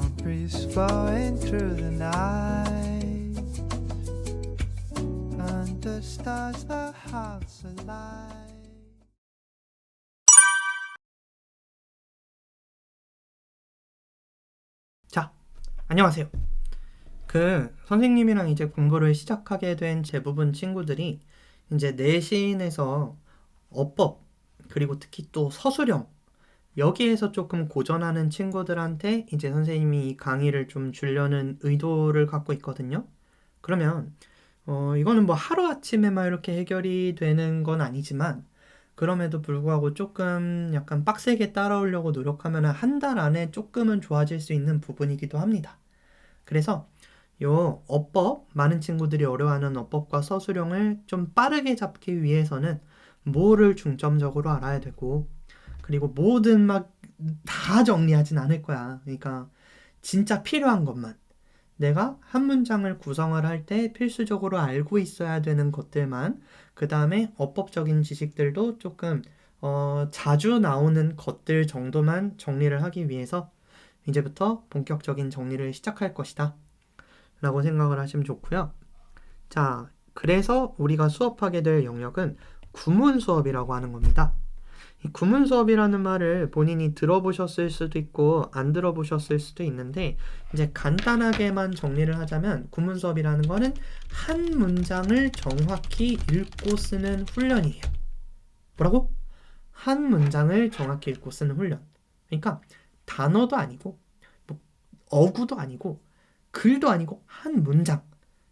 warm breeze flowing through the night. Under stars, the house alive. 자, 안녕하세요. 선생님이랑 이제 공부를 시작하게 된 대부분 친구들이 이제 내신에서 어법, 그리고 특히 또 서술형, 여기에서 조금 고전하는 친구들한테 이제 선생님이 이 강의를 좀 주려는 의도를 갖고 있거든요. 그러면, 이거는 뭐 하루아침에 막 이렇게 해결이 되는 건 아니지만, 그럼에도 불구하고 조금 약간 빡세게 따라오려고 노력하면 한 달 안에 조금은 좋아질 수 있는 부분이기도 합니다. 그래서 요 어법, 많은 친구들이 어려워하는 어법과 서술형을 좀 빠르게 잡기 위해서는 뭐를 중점적으로 알아야 되고, 그리고 뭐든 막 다 정리하진 않을 거야. 그러니까 진짜 필요한 것만, 내가 한 문장을 구성을 할 때 필수적으로 알고 있어야 되는 것들만, 그 다음에 어법적인 지식들도 조금 자주 나오는 것들 정도만 정리를 하기 위해서 이제부터 본격적인 정리를 시작할 것이다 라고 생각을 하시면 좋고요. 자, 그래서 우리가 수업하게 될 영역은 구문 수업이라고 하는 겁니다. 이 구문 수업이라는 말을 본인이 들어보셨을 수도 있고 안 들어보셨을 수도 있는데, 이제 간단하게만 정리를 하자면 구문 수업이라는 거는 한 문장을 정확히 읽고 쓰는 훈련이에요. 뭐라고? 한 문장을 정확히 읽고 쓰는 훈련. 그러니까 단어도 아니고 뭐 어구도 아니고 글도 아니고 한 문장,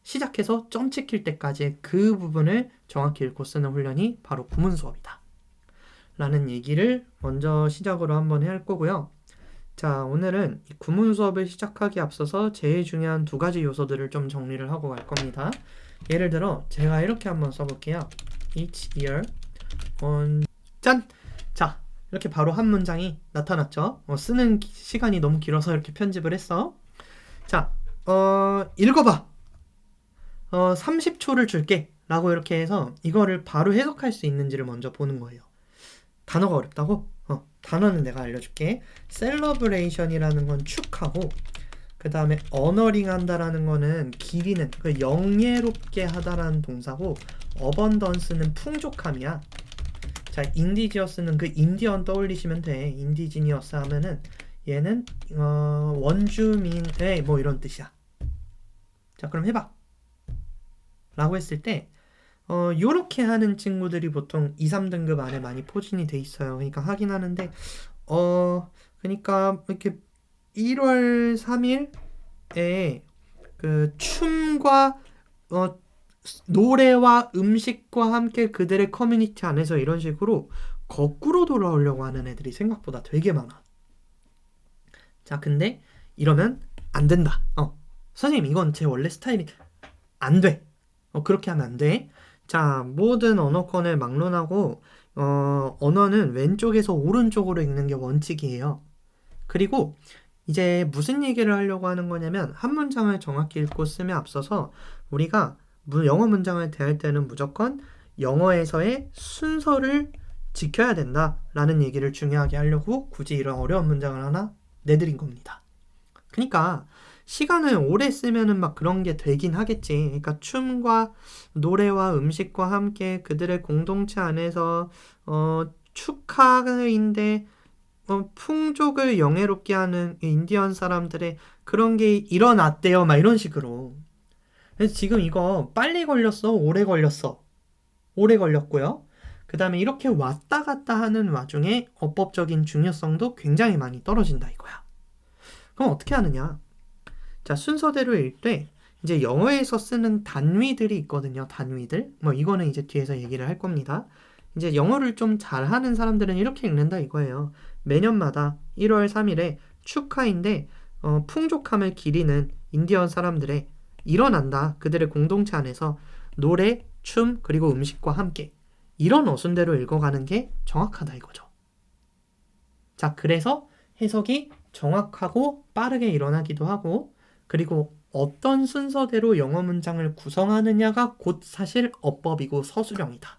시작해서 점 찍힐 때까지의 그 부분을 정확히 읽고 쓰는 훈련이 바로 구문 수업이다 라는 얘기를 먼저 시작으로 한번 해야 할 거고요. 자, 오늘은 이 구문 수업을 시작하기에 앞서서 제일 중요한 두 가지 요소들을 좀 정리를 하고 갈 겁니다. 예를 들어 제가 이렇게 한번 써볼게요. each year on 짠! 자, 이렇게 바로 한 문장이 나타났죠. 쓰는 시간이 너무 길어서 이렇게 편집을 했어. 자, 읽어봐. 30초를 줄게 라고 이렇게 해서 이거를 바로 해석할 수 있는지를 먼저 보는 거예요. 단어가 어렵다고? 단어는 내가 알려줄게. celebration이라는 건 축하고, 그 다음에 honoring 한다라는 거는 기리는, 영예롭게 하다라는 동사고, abundance는 풍족함이야. 자, indigenous는 그 인디언 떠올리시면 돼. indigenous 하면은 얘는 원주민의 뭐 이런 뜻이야. 자, 그럼 해봐 라고 했을 때 요렇게 하는 친구들이 보통 2, 3등급 안에 많이 포진이 돼 있어요. 그러니까 하긴 하는데 그러니까 이렇게 1월 3일에 그 춤과 노래와 음식과 함께 그들의 커뮤니티 안에서 이런 식으로 거꾸로 돌아오려고 하는 애들이 생각보다 되게 많아. 자, 근데 이러면 안 된다. 선생님, 이건 제 원래 스타일이 안 돼. 그렇게 하면 안 돼. 자, 모든 언어권을 막론하고 언어는 왼쪽에서 오른쪽으로 읽는 게 원칙이에요. 그리고 이제 무슨 얘기를 하려고 하는 거냐면, 한 문장을 정확히 읽고 쓰며 앞서서 우리가 영어 문장을 대할 때는 무조건 영어에서의 순서를 지켜야 된다라는 얘기를 중요하게 하려고 굳이 이런 어려운 문장을 하나 내드린 겁니다. 그러니까 시간을 오래 쓰면은 막 그런 게 되긴 하겠지. 그러니까 춤과 노래와 음식과 함께 그들의 공동체 안에서 축하인데 풍족을 영예롭게 하는 인디언 사람들의 그런 게 일어났대요. 막 이런 식으로. 그래서 지금 이거 빨리 걸렸어? 오래 걸렸어? 오래 걸렸고요. 그 다음에 이렇게 왔다 갔다 하는 와중에 어법적인 중요성도 굉장히 많이 떨어진다 이거야. 그럼 어떻게 하느냐? 자, 순서대로 읽되 이제 영어에서 쓰는 단위들이 있거든요. 단위들. 뭐 이거는 이제 뒤에서 얘기를 할 겁니다. 이제 영어를 좀 잘하는 사람들은 이렇게 읽는다 이거예요. 매년마다 1월 3일에 축하인데 풍족함을 기리는 인디언 사람들의 일어난다. 그들의 공동체 안에서 노래, 춤, 그리고 음식과 함께. 이런 어순대로 읽어가는 게 정확하다 이거죠. 자, 그래서 해석이 정확하고 빠르게 일어나기도 하고, 그리고 어떤 순서대로 영어 문장을 구성하느냐가 곧 사실 어법이고 서술형이다.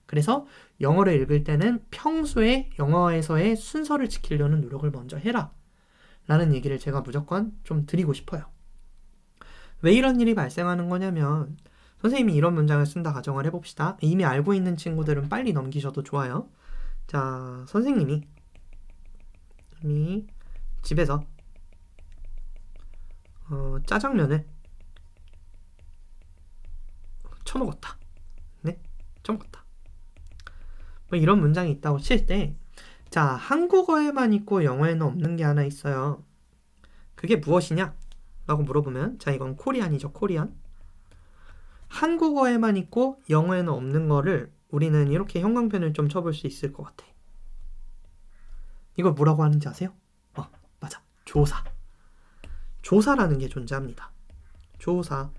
그래서 영어를 읽을 때는 평소에 영어에서의 순서를 지키려는 노력을 먼저 해라 라는 얘기를 제가 무조건 좀 드리고 싶어요. 왜 이런 일이 발생하는 거냐면 선생님이 이런 문장을 쓴다 가정을 해봅시다. 이미 알고 있는 친구들은 빨리 넘기셔도 좋아요. 자, 선생님이 집에서 짜장면을 처먹었다. 네? 처먹었다. 뭐 이런 문장이 있다고 칠 때, 자, 한국어에만 있고 영어에는 없는 게 하나 있어요. 그게 무엇이냐? 라고 물어보면, 자, 이건 코리안이죠, 코리안. 한국어에만 있고 영어에는 없는 거를 우리는 이렇게 형광펜을 좀 쳐볼 수 있을 것 같아. 이걸 뭐라고 하는지 아세요? 맞아. 조사. 조사라는 게 존재합니다. 조사.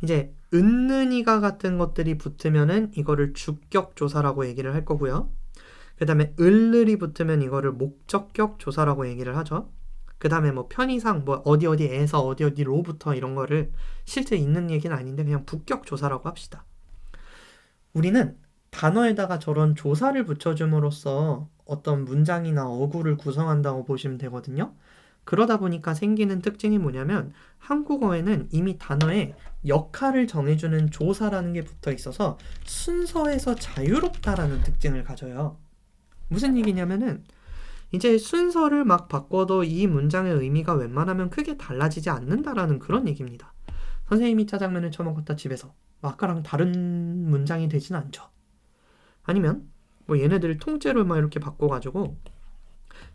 이제 은는이가 같은 것들이 붙으면은 이거를 주격 조사라고 얘기를 할 거고요. 그 다음에 을을이 붙으면 이거를 목적격 조사라고 얘기를 하죠. 그 다음에 뭐 편의상 뭐 어디어디에서 어디어디로부터 이런 거를 실제 있는 얘기는 아닌데 그냥 부격 조사라고 합시다. 우리는 단어에다가 저런 조사를 붙여줌으로써 어떤 문장이나 어구를 구성한다고 보시면 되거든요. 그러다 보니까 생기는 특징이 뭐냐면 한국어에는 이미 단어에 역할을 정해주는 조사라는 게 붙어 있어서 순서에서 자유롭다라는 특징을 가져요. 무슨 얘기냐면은 이제 순서를 막 바꿔도 이 문장의 의미가 웬만하면 크게 달라지지 않는다라는 그런 얘기입니다. 선생님이 짜장면을 처먹었다 집에서 아까랑 다른 문장이 되진 않죠. 아니면 뭐 얘네들 통째로 막 이렇게 바꿔가지고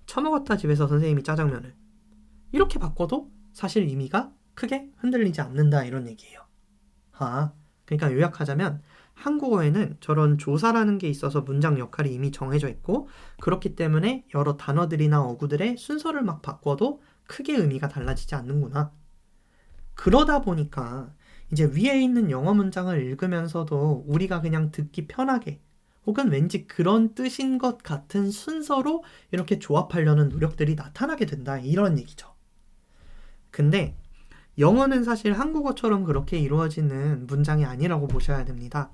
처먹었다 집에서 선생님이 짜장면을 이렇게 바꿔도 사실 의미가 크게 흔들리지 않는다 이런 얘기예요. 그러니까 요약하자면 한국어에는 저런 조사라는 게 있어서 문장 역할이 이미 정해져 있고 그렇기 때문에 여러 단어들이나 어구들의 순서를 막 바꿔도 크게 의미가 달라지지 않는구나. 그러다 보니까 이제 위에 있는 영어 문장을 읽으면서도 우리가 그냥 듣기 편하게 혹은 왠지 그런 뜻인 것 같은 순서로 이렇게 조합하려는 노력들이 나타나게 된다 이런 얘기죠. 근데 영어는 사실 한국어처럼 그렇게 이루어지는 문장이 아니라고 보셔야 됩니다.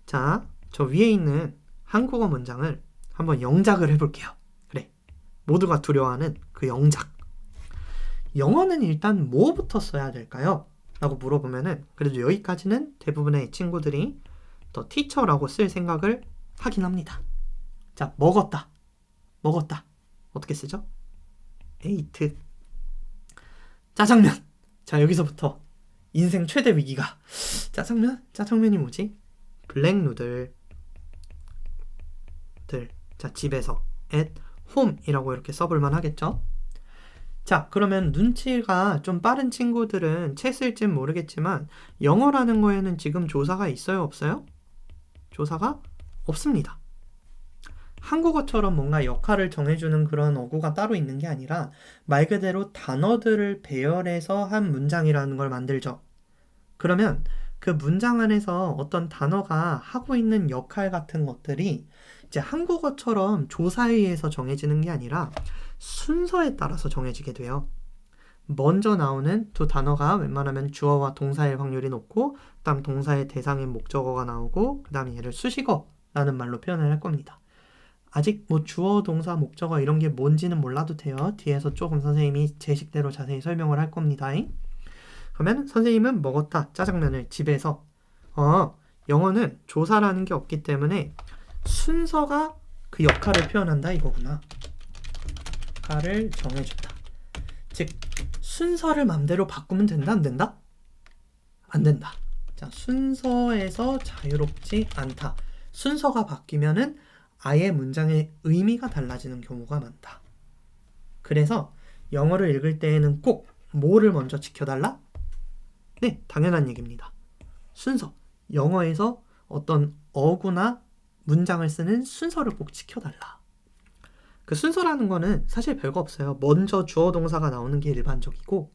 자, 저 위에 있는 한국어 문장을 한번 영작을 해볼게요. 그래, 모두가 두려워하는 그 영작. 영어는 일단 뭐부터 써야 될까요? 라고 물어보면은 그래도 여기까지는 대부분의 친구들이 더 티처라고 쓸 생각을 하긴 합니다. 자, 먹었다. 어떻게 쓰죠? ate. 짜장면. 자, 여기서부터 인생 최대 위기가 짜장면이 뭐지? 블랙 누들. 자, 집에서 at home이라고 이렇게 써볼만 하겠죠? 자, 그러면 눈치가 좀 빠른 친구들은 채 쓸진 모르겠지만 영어라는 거에는 지금 조사가 있어요? 없어요? 조사가 없습니다. 한국어처럼 뭔가 역할을 정해주는 그런 어구가 따로 있는 게 아니라 말 그대로 단어들을 배열해서 한 문장이라는 걸 만들죠. 그러면 그 문장 안에서 어떤 단어가 하고 있는 역할 같은 것들이 이제 한국어처럼 조사에 의해서 정해지는 게 아니라 순서에 따라서 정해지게 돼요. 먼저 나오는 두 단어가 웬만하면 주어와 동사일 확률이 높고 그다음 동사의 대상인 목적어가 나오고 그다음 얘를 수식어라는 말로 표현을 할 겁니다. 아직 뭐 주어, 동사, 목적어 이런 게 뭔지는 몰라도 돼요. 뒤에서 조금 선생님이 제 식대로 자세히 설명을 할 겁니다. 그러면 선생님은 먹었다 짜장면을 집에서 영어는 조사라는 게 없기 때문에 순서가 그 역할을 표현한다 이거구나. 역할을 정해준다. 즉 순서를 맘대로 바꾸면 된다 안 된다? 안 된다. 자, 순서에서 자유롭지 않다. 순서가 바뀌면은 아예 문장의 의미가 달라지는 경우가 많다. 그래서 영어를 읽을 때에는 꼭 뭐를 먼저 지켜달라? 네, 당연한 얘기입니다. 순서. 영어에서 어떤 어구나 문장을 쓰는 순서를 꼭 지켜달라. 그 순서라는 거는 사실 별거 없어요. 먼저 주어 동사가 나오는 게 일반적이고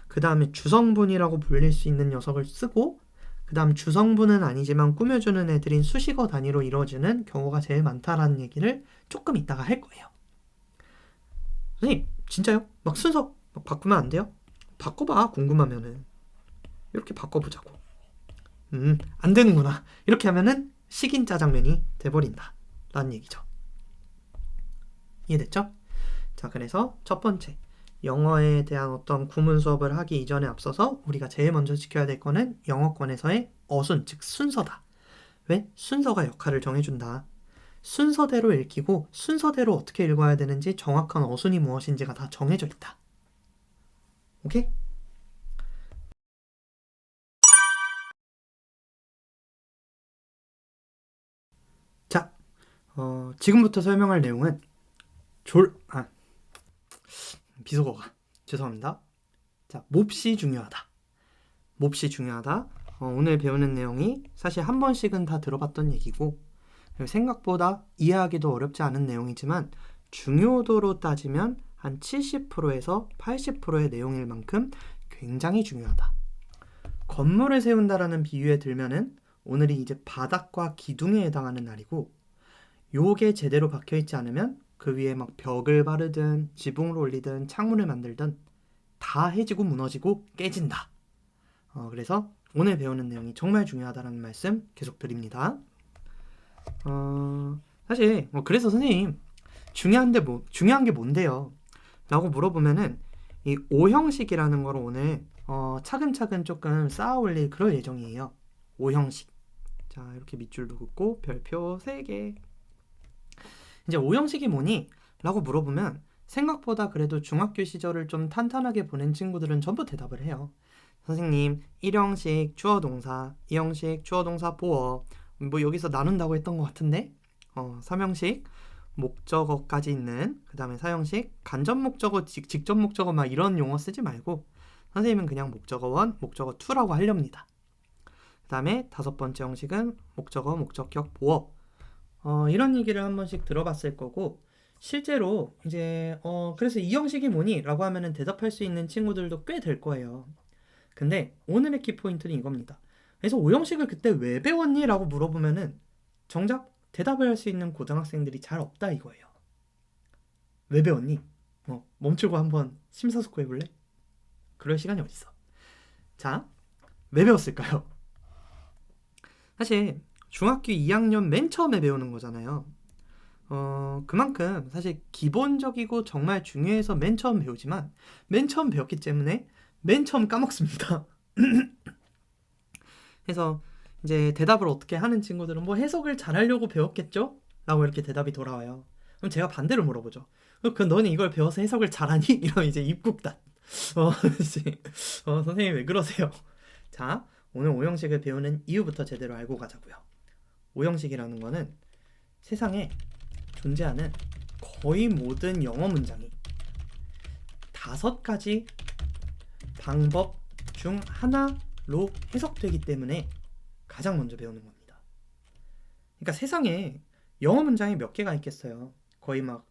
그 다음에 주성분이라고 불릴 수 있는 녀석을 쓰고 그 다음 주성분은 아니지만 꾸며주는 애들인 수식어 단위로 이루어지는 경우가 제일 많다라는 얘기를 조금 이따가 할 거예요. 선생님 진짜요? 막 순서 막 바꾸면 안 돼요? 바꿔봐 궁금하면은. 이렇게 바꿔보자고. 안 되는구나. 이렇게 하면은 식인 짜장면이 돼버린다 라는 얘기죠. 이해됐죠? 자, 그래서 첫 번째 영어에 대한 어떤 구문 수업을 하기 이전에 앞서서 우리가 제일 먼저 지켜야 될 거는 영어권에서의 어순, 즉 순서다. 왜? 순서가 역할을 정해준다. 순서대로 읽히고 순서대로 어떻게 읽어야 되는지 정확한 어순이 무엇인지가 다 정해져 있다. 오케이? 자, 지금부터 설명할 내용은 비속어가 죄송합니다. 자, 몹시 중요하다. 몹시 중요하다. 오늘 배우는 내용이 사실 한 번씩은 다 들어봤던 얘기고 생각보다 이해하기도 어렵지 않은 내용이지만 중요도로 따지면 한 70%에서 80%의 내용일 만큼 굉장히 중요하다. 건물을 세운다라는 비유에 들면은 오늘이 이제 바닥과 기둥에 해당하는 날이고 요게 제대로 박혀있지 않으면 그 위에 막 벽을 바르든 지붕을 올리든 창문을 만들든 다 해지고 무너지고 깨진다. 그래서 오늘 배우는 내용이 정말 중요하다는 말씀 계속 드립니다. 사실 그래서 선생님 중요한 게 뭔데요? 라고 물어보면은 이 오형식이라는 걸 오늘 차근차근 조금 쌓아 올릴 그럴 예정이에요. 오형식. 자, 이렇게 밑줄도 긋고 별표 3개. 이제 오형식이 뭐니? 라고 물어보면 생각보다 그래도 중학교 시절을 좀 탄탄하게 보낸 친구들은 전부 대답을 해요. 선생님, 1형식 주어동사, 2형식 주어동사 보어, 뭐 여기서 나눈다고 했던 것 같은데 3형식 목적어까지 있는, 그 다음에 4형식 간접 목적어, 직접 목적어 막 이런 용어 쓰지 말고 선생님은 그냥 목적어 1, 목적어 2라고 하렵니다. 그 다음에 5번째 형식은 목적어, 목적격, 보어 이런 얘기를 한 번씩 들어봤을 거고 실제로 이제 그래서 이 형식이 뭐니? 라고 하면은 대답할 수 있는 친구들도 꽤 될 거예요. 근데 오늘의 키포인트는 이겁니다. 그래서 오형식을 그때 왜 배웠니? 라고 물어보면은 정작 대답을 할 수 있는 고등학생들이 잘 없다 이거예요. 왜 배웠니? 멈추고 한번 심사숙고 해볼래? 그럴 시간이 어딨어. 자, 왜 배웠을까요? 사실 중학교 2학년 맨 처음에 배우는 거잖아요. 그만큼 사실 기본적이고 정말 중요해서 맨 처음 배우지만 맨 처음 배웠기 때문에 맨 처음 까먹습니다. 그래서 이제 대답을 어떻게 하는 친구들은 뭐 해석을 잘하려고 배웠겠죠? 라고 이렇게 대답이 돌아와요. 그럼 제가 반대로 물어보죠. 그럼 너는 이걸 배워서 해석을 잘하니? 이러면 이제 입국단. 선생님 왜 그러세요? 자, 오늘 오형식을 배우는 이유부터 제대로 알고 가자고요. 오형식이라는 거는 세상에 존재하는 거의 모든 영어 문장이 5가지 방법 중 하나로 해석되기 때문에 가장 먼저 배우는 겁니다. 그러니까 세상에 영어 문장이 몇 개가 있겠어요. 거의 막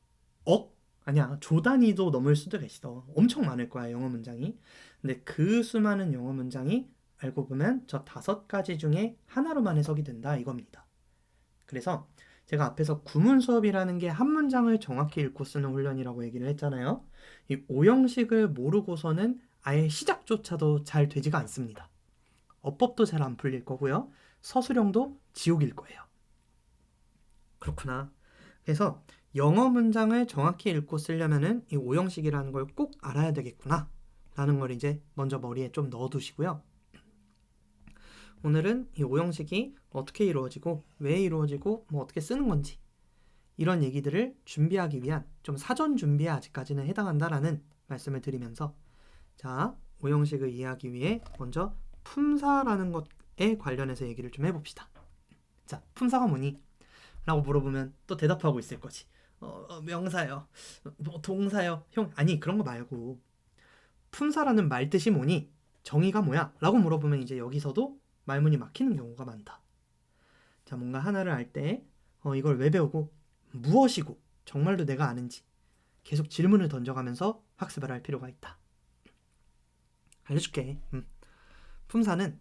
아니야, 조 단위도 넘을 수도 있어. 엄청 많을 거야, 영어 문장이. 근데 그 수많은 영어 문장이 알고 보면 저 5가지 중에 하나로만 해석이 된다 이겁니다. 그래서 제가 앞에서 구문 수업이라는 게 한 문장을 정확히 읽고 쓰는 훈련이라고 얘기를 했잖아요. 이 오형식을 모르고서는 아예 시작조차도 잘 되지가 않습니다. 어법도 잘 안 풀릴 거고요. 서술형도 지옥일 거예요. 그렇구나. 그래서 영어 문장을 정확히 읽고 쓰려면은 이 오형식이라는 걸 꼭 알아야 되겠구나 라는 걸 이제 먼저 머리에 좀 넣어두시고요. 오늘은 이 오형식이 어떻게 이루어지고 왜 이루어지고 뭐 어떻게 쓰는 건지 이런 얘기들을 준비하기 위한 좀 사전 준비에 아직까지는 해당한다라는 말씀을 드리면서 자, 오형식을 이해하기 위해 먼저 품사라는 것에 관련해서 얘기를 좀 해봅시다. 자, 품사가 뭐니? 라고 물어보면 또 대답하고 있을 거지. 명사요. 동사요. 형, 아니 그런 거 말고 품사라는 말 뜻이 뭐니? 정의가 뭐야? 라고 물어보면 이제 여기서도 말문이 막히는 경우가 많다. 자, 뭔가 하나를 알 때 이걸 왜 배우고 무엇이고 정말로 내가 아는지 계속 질문을 던져가면서 학습을 할 필요가 있다. 알려줄게. 품사는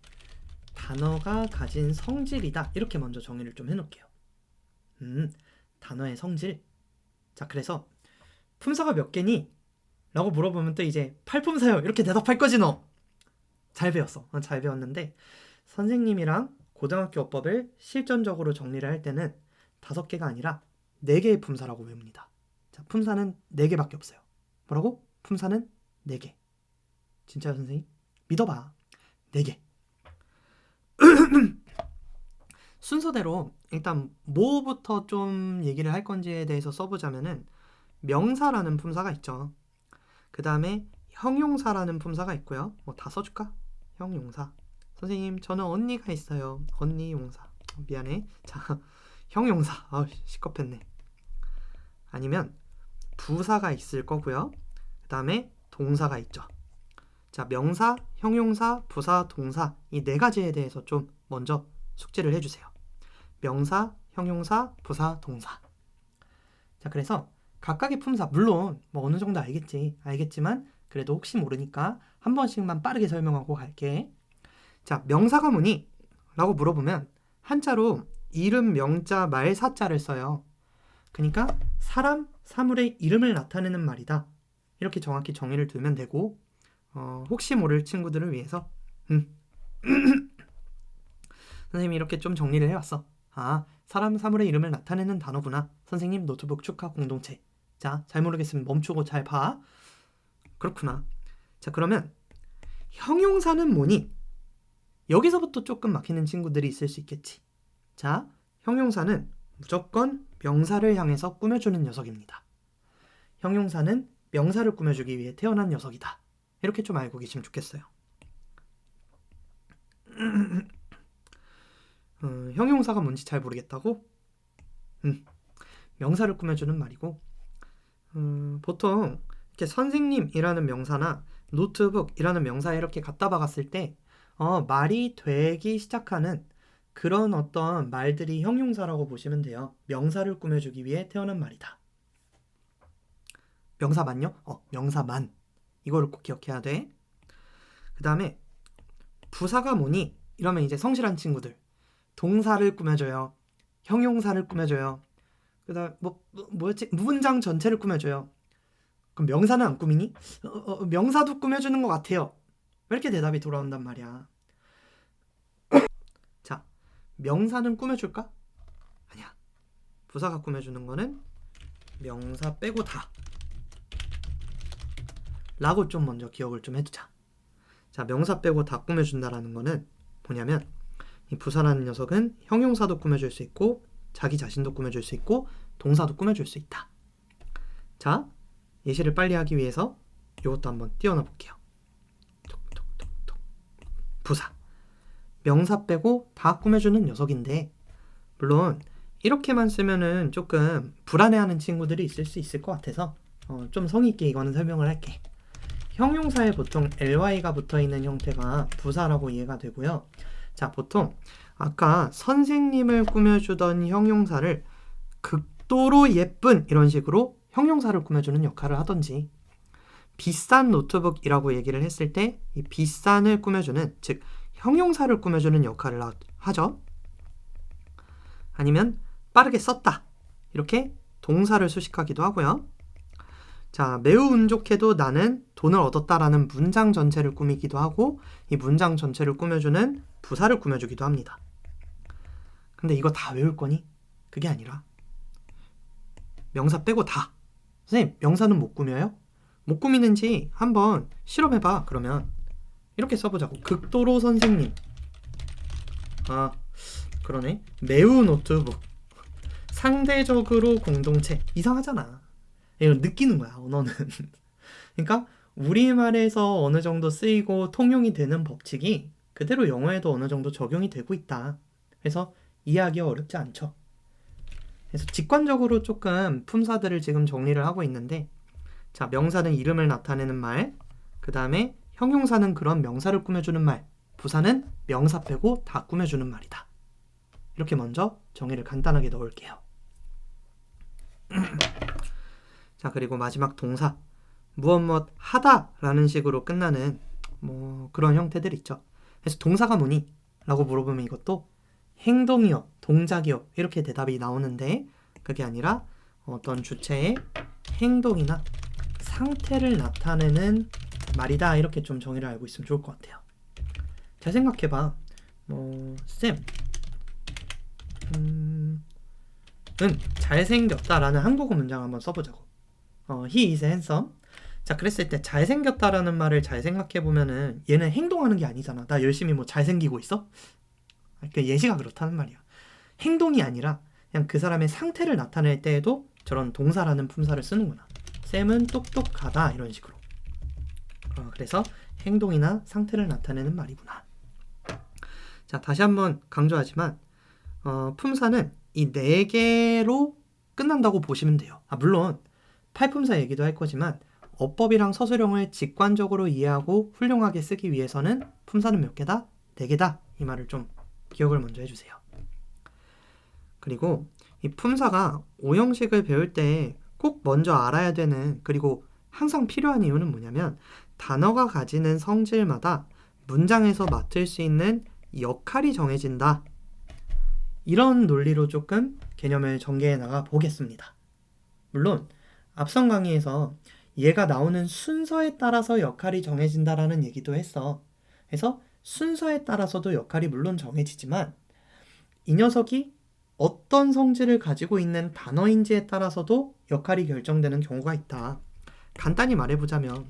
단어가 가진 성질이다. 이렇게 먼저 정의를 좀 해놓을게요. 단어의 성질. 자, 그래서 품사가 몇 개니? 라고 물어보면 또 이제 8품사요 이렇게 대답할 거지 너. 잘 배웠어. 잘 배웠는데 선생님이랑 고등학교 어법을 실전적으로 정리를 할 때는 5개가 아니라 4개의 품사라고 외웁니다. 자, 품사는 4개밖에 없어요. 뭐라고? 품사는 4개. 진짜요, 선생님? 믿어봐. 4개. 순서대로 일단 뭐부터 좀 얘기를 할 건지에 대해서 써보자면은 명사라는 품사가 있죠. 그 다음에 형용사라는 품사가 있고요. 뭐 다 써줄까? 형용사. 선생님, 저는 언니가 있어요. 언니 용사. 미안해. 자, 형용사. 시겁했네. 아니면 부사가 있을 거고요. 그 다음에 동사가 있죠. 자, 명사, 형용사, 부사, 동사 이 4가지에 대해서 좀 먼저 숙지를 해주세요. 명사, 형용사, 부사, 동사. 자, 그래서 각각의 품사, 물론 뭐 어느 정도 알겠지만 그래도 혹시 모르니까 한 번씩만 빠르게 설명하고 갈게. 자, 명사가 뭐니? 라고 물어보면 한자로 이름, 명자, 말, 사자를 써요. 그러니까 사람, 사물의 이름을 나타내는 말이다. 이렇게 정확히 정의를 두면 되고 혹시 모를 친구들을 위해서 선생님이 이렇게 좀 정리를 해왔어. 사람, 사물의 이름을 나타내는 단어구나. 선생님 노트북 축하 공동체. 자, 잘 모르겠으면 멈추고 잘 봐. 그렇구나. 자, 그러면 형용사는 뭐니? 여기서부터 조금 막히는 친구들이 있을 수 있겠지. 자, 형용사는 무조건 명사를 향해서 꾸며주는 녀석입니다. 형용사는 명사를 꾸며주기 위해 태어난 녀석이다. 이렇게 좀 알고 계시면 좋겠어요. 형용사가 뭔지 잘 모르겠다고? 명사를 꾸며주는 말이고 보통 이렇게 선생님이라는 명사나 노트북이라는 명사에 이렇게 갖다 박았을 때 말이 되기 시작하는 그런 어떤 말들이 형용사라고 보시면 돼요. 명사를 꾸며주기 위해 태어난 말이다. 명사만요? 명사만. 이거를 꼭 기억해야 돼. 그 다음에 부사가 뭐니? 이러면 이제 성실한 친구들. 동사를 꾸며줘요. 형용사를 꾸며줘요. 그 다음 뭐였지? 문장 전체를 꾸며줘요. 그럼 명사는 안 꾸미니? 명사도 꾸며주는 것 같아요. 왜 이렇게 대답이 돌아온단 말이야. 자, 명사는 꾸며줄까? 아니야. 부사가 꾸며주는 거는 명사 빼고 다 라고 좀 먼저 기억을 좀 해두자. 자, 명사 빼고 다 꾸며준다라는 거는 뭐냐면 이 부사라는 녀석은 형용사도 꾸며줄 수 있고 자기 자신도 꾸며줄 수 있고 동사도 꾸며줄 수 있다. 자, 예시를 빨리 하기 위해서 이것도 한번 띄워놔 볼게요. 톡톡톡톡. 부사. 명사 빼고 다 꾸며주는 녀석인데 물론 이렇게만 쓰면은 조금 불안해하는 친구들이 있을 수 있을 것 같아서 좀 성의 있게 이거는 설명을 할게. 형용사에 보통 ly가 붙어있는 형태가 부사라고 이해가 되고요. 자, 보통 아까 선생님을 꾸며주던 형용사를 극도로 예쁜 이런 식으로 형용사를 꾸며주는 역할을 하던지 비싼 노트북이라고 얘기를 했을 때 이 비싼을 꾸며주는 즉 형용사를 꾸며주는 역할을 하죠. 아니면 빠르게 썼다 이렇게 동사를 수식하기도 하고요. 자, 매우 운 좋게도 나는 돈을 얻었다라는 문장 전체를 꾸미기도 하고 이 문장 전체를 꾸며주는 부사를 꾸며주기도 합니다. 근데 이거 다 외울 거니? 그게 아니라 명사 빼고 다. 선생님, 명사는 못 꾸며요? 못 꾸미는지 한번 실험해봐. 그러면 이렇게 써보자고. 극도로 선생님. 그러네. 매우 노트북. 상대적으로 공동체. 이상하잖아. 이걸 느끼는 거야, 언어는. 그러니까 우리말에서 어느 정도 쓰이고 통용이 되는 법칙이 그대로 영어에도 어느 정도 적용이 되고 있다. 그래서 이해하기가 어렵지 않죠. 그래서 직관적으로 조금 품사들을 지금 정리를 하고 있는데 자, 명사는 이름을 나타내는 말, 그 다음에 형용사는 그런 명사를 꾸며주는 말, 부사는 명사 빼고 다 꾸며주는 말이다. 이렇게 먼저 정의를 간단하게 넣을게요. 자, 그리고 마지막 동사. 무엇 하다라는 식으로 끝나는 그런 형태들 있죠. 그래서 동사가 뭐니? 라고 물어보면 이것도 행동이요, 동작이요 이렇게 대답이 나오는데 그게 아니라 어떤 주체의 행동이나 상태를 나타내는 말이다. 이렇게 좀 정의를 알고 있으면 좋을 것 같아요. 잘 생각해봐. 쌤 은 잘생겼다라는 한국어 문장 한번 써보자고. He is handsome. 자, 그랬을 때 잘생겼다라는 말을 잘 생각해보면은 얘는 행동하는 게 아니잖아. 나 열심히 뭐 잘생기고 있어? 그 예시가 그렇다는 말이야. 행동이 아니라 그냥 그 사람의 상태를 나타낼 때에도 저런 동사라는 품사를 쓰는구나. 쌤은 똑똑하다 이런 식으로. 그래서 행동이나 상태를 나타내는 말이구나. 자, 다시 한번 강조하지만 품사는 이 4개로 끝난다고 보시면 돼요. 물론 팔품사 얘기도 할 거지만 어법이랑 서술형을 직관적으로 이해하고 훌륭하게 쓰기 위해서는 품사는 몇 개다? 4개다. 이 말을 좀 기억을 먼저 해주세요. 그리고 이 품사가 오형식을 배울 때 꼭 먼저 알아야 되는, 그리고 항상 필요한 이유는 뭐냐면 단어가 가지는 성질마다 문장에서 맡을 수 있는 역할이 정해진다. 이런 논리로 조금 개념을 전개해 나가 보겠습니다. 물론 앞선 강의에서 얘가 나오는 순서에 따라서 역할이 정해진다라는 얘기도 했어. 그래서 순서에 따라서도 역할이 물론 정해지지만 이 녀석이 어떤 성질을 가지고 있는 단어인지에 따라서도 역할이 결정되는 경우가 있다. 간단히 말해보자면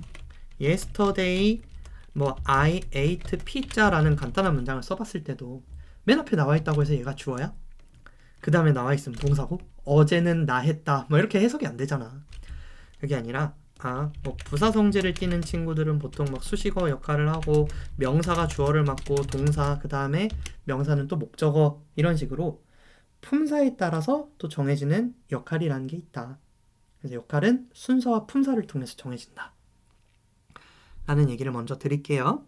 yesterday I ate pizza라는 간단한 문장을 써봤을 때도 맨 앞에 나와 있다고 해서 얘가 주어야? 그 다음에 나와 있으면 동사고, 어제는 나 했다 이렇게 해석이 안 되잖아. 그게 아니라 부사 성질을 띠는 친구들은 보통 수식어 역할을 하고 명사가 주어를 맡고 동사, 그 다음에 명사는 또 목적어, 이런 식으로 품사에 따라서 또 정해지는 역할이라는 게 있다. 그래서 역할은 순서와 품사를 통해서 정해진다 라는 얘기를 먼저 드릴게요.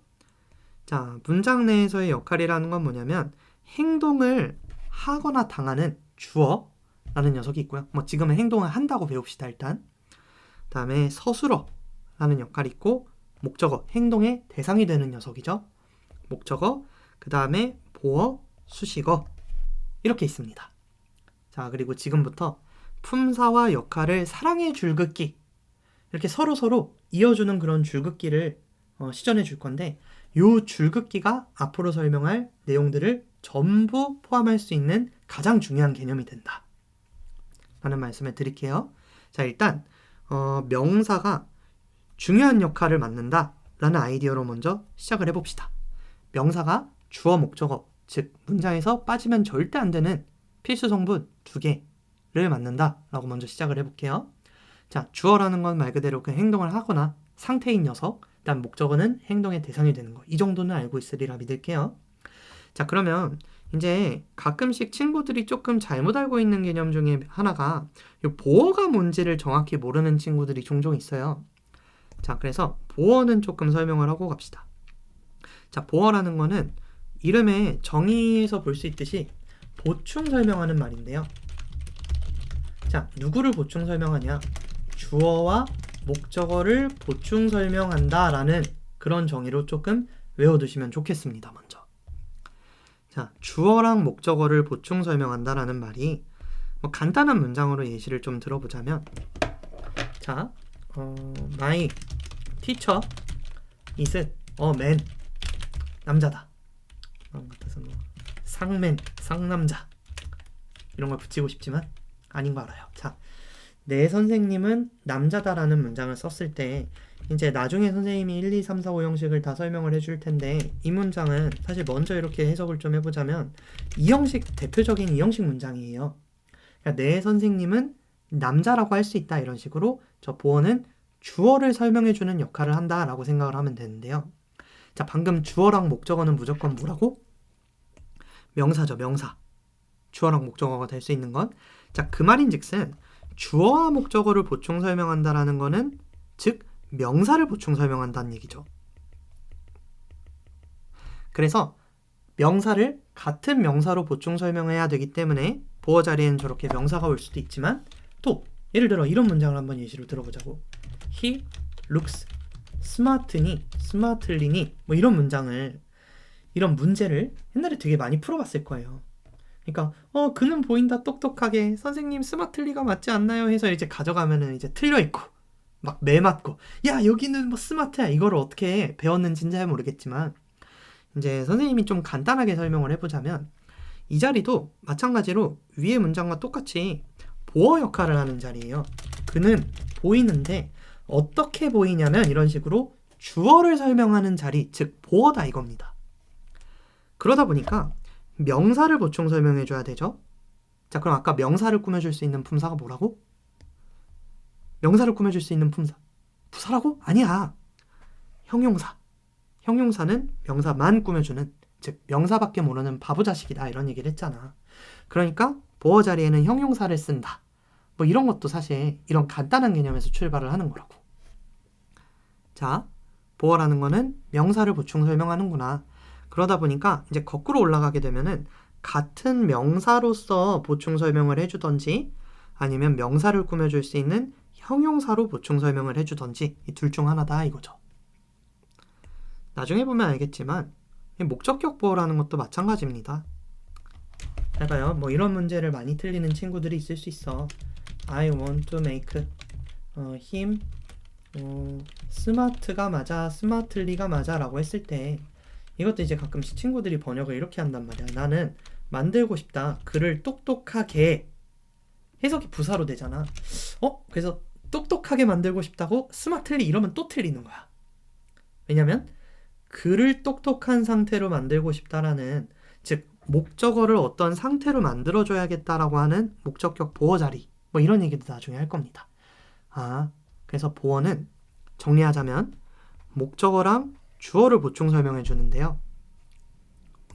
자, 문장 내에서의 역할이라는 건 뭐냐면 행동을 하거나 당하는 주어라는 녀석이 있고요. 지금은 행동을 한다고 배웁시다. 일단 다음에 서술어라는 역할이 있고, 목적어, 행동의 대상이 되는 녀석이죠. 목적어, 그 다음에 보어, 수식어, 이렇게 있습니다. 자, 그리고 지금부터 품사와 역할을 사랑의 줄긋기, 이렇게 서로 이어주는 그런 줄긋기를 시전해 줄 건데, 요 줄긋기가 앞으로 설명할 내용들을 전부 포함할 수 있는 가장 중요한 개념이 된다 라는 말씀을 드릴게요. 자, 일단 명사가 중요한 역할을 맡는다 라는 아이디어로 먼저 시작을 해봅시다. 명사가 주어, 목적어, 즉 문장에서 빠지면 절대 안 되는 필수 성분 2개를 맡는다 라고 먼저 시작을 해볼게요. 자, 주어라는 건 말 그대로 그 행동을 하거나 상태인 녀석, 일단 목적어는 행동의 대상이 되는 거, 이 정도는 알고 있으리라 믿을게요. 자, 그러면 이제 가끔씩 친구들이 조금 잘못 알고 있는 개념 중에 하나가 이 보어가 뭔지를 정확히 모르는 친구들이 종종 있어요. 자, 그래서 보어는 조금 설명을 하고 갑시다. 자, 보어라는 거는 이름의 정의에서 볼 수 있듯이 보충 설명하는 말인데요. 자, 누구를 보충 설명하냐? 주어와 목적어를 보충 설명한다 라는 그런 정의로 조금 외워두시면 좋겠습니다. 먼저, 자, 주어랑 목적어를 보충 설명한다 라는 말이 간단한 문장으로 예시를 좀 들어보자면, 자, my teacher is a man, 남자다. 같아서 상맨, 상남자 이런 걸 붙이고 싶지만 아닌 거 알아요. 자, 내 선생님은 남자다라는 문장을 썼을 때 이제 나중에 선생님이 1, 2, 3, 4, 5 형식을 다 설명을 해줄 텐데, 이 문장은 사실 먼저 이렇게 해석을 좀 해보자면 이 형식, 대표적인 이 형식 문장이에요. 그러니까 내 선생님은 남자라고 할 수 있다, 이런 식으로 저 보어는 주어를 설명해주는 역할을 한다 라고 생각을 하면 되는데요. 자, 방금 주어랑 목적어는 무조건 뭐라고? 명사죠, 명사. 주어랑 목적어가 될 수 있는 건, 자, 그 말인즉슨 주어와 목적어를 보충 설명한다라는 거는 즉 명사를 보충 설명한다는 얘기죠. 그래서 명사를 같은 명사로 보충 설명해야 되기 때문에 보어 자리에는 저렇게 명사가 올 수도 있지만, 또 예를 들어 이런 문장을 한번 예시로 들어보자고. He looks smart니, smartly니 이런 문장을, 이런 문제를 옛날에 되게 많이 풀어봤을 거예요. 그러니까 그는 보인다 똑똑하게, 선생님 스마트리가 맞지 않나요? 해서 이제 가져가면은 이제 틀려있고 막 매맞고, 야 여기는 스마트야, 이거를 어떻게 배웠는지는 잘 모르겠지만 이제 선생님이 좀 간단하게 설명을 해보자면, 이 자리도 마찬가지로 위의 문장과 똑같이 보어 역할을 하는 자리예요. 그는 보이는데 어떻게 보이냐면 이런 식으로 주어를 설명하는 자리, 즉 보어다 이겁니다. 그러다 보니까 명사를 보충 설명해줘야 되죠. 자, 그럼 아까 명사를 꾸며줄 수 있는 품사가 뭐라고? 명사를 꾸며줄 수 있는 품사. 부사라고? 아니야. 형용사. 형용사는 명사만 꾸며주는, 즉 명사밖에 모르는 바보자식이다 이런 얘기를 했잖아. 그러니까 보어 자리에는 형용사를 쓴다. 뭐 이런 것도 사실 이런 간단한 개념에서 출발을 하는 거라고. 자, 보어라는 거는 명사를 보충 설명하는구나. 그러다 보니까 이제 거꾸로 올라가게 되면은 같은 명사로서 보충 설명을 해주던지 아니면 명사를 꾸며줄 수 있는 형용사로 보충 설명을 해주던지 이 둘 중 하나다 이거죠. 나중에 보면 알겠지만 목적격 보어라는 것도 마찬가지입니다. 잘 봐요. 뭐 이런 문제를 많이 틀리는 친구들이 있을 수 있어. I want to make him 스마트가 맞아, 스마틀리가 맞아 라고 했을 때 이것도 이제 가끔씩 친구들이 번역을 이렇게 한단 말이야. 나는 만들고 싶다. 그를 똑똑하게. 해석이 부사로 되잖아. 그래서 똑똑하게 만들고 싶다고 스마틀리 이러면 또 틀리는 거야. 왜냐면 그를 똑똑한 상태로 만들고 싶다라는, 즉 목적어를 어떤 상태로 만들어줘야겠다라고 하는 목적격 보어 자리, 뭐 이런 얘기도 나중에 할 겁니다. 그래서 보어는 정리하자면 목적어랑 주어를 보충 설명해 주는데요.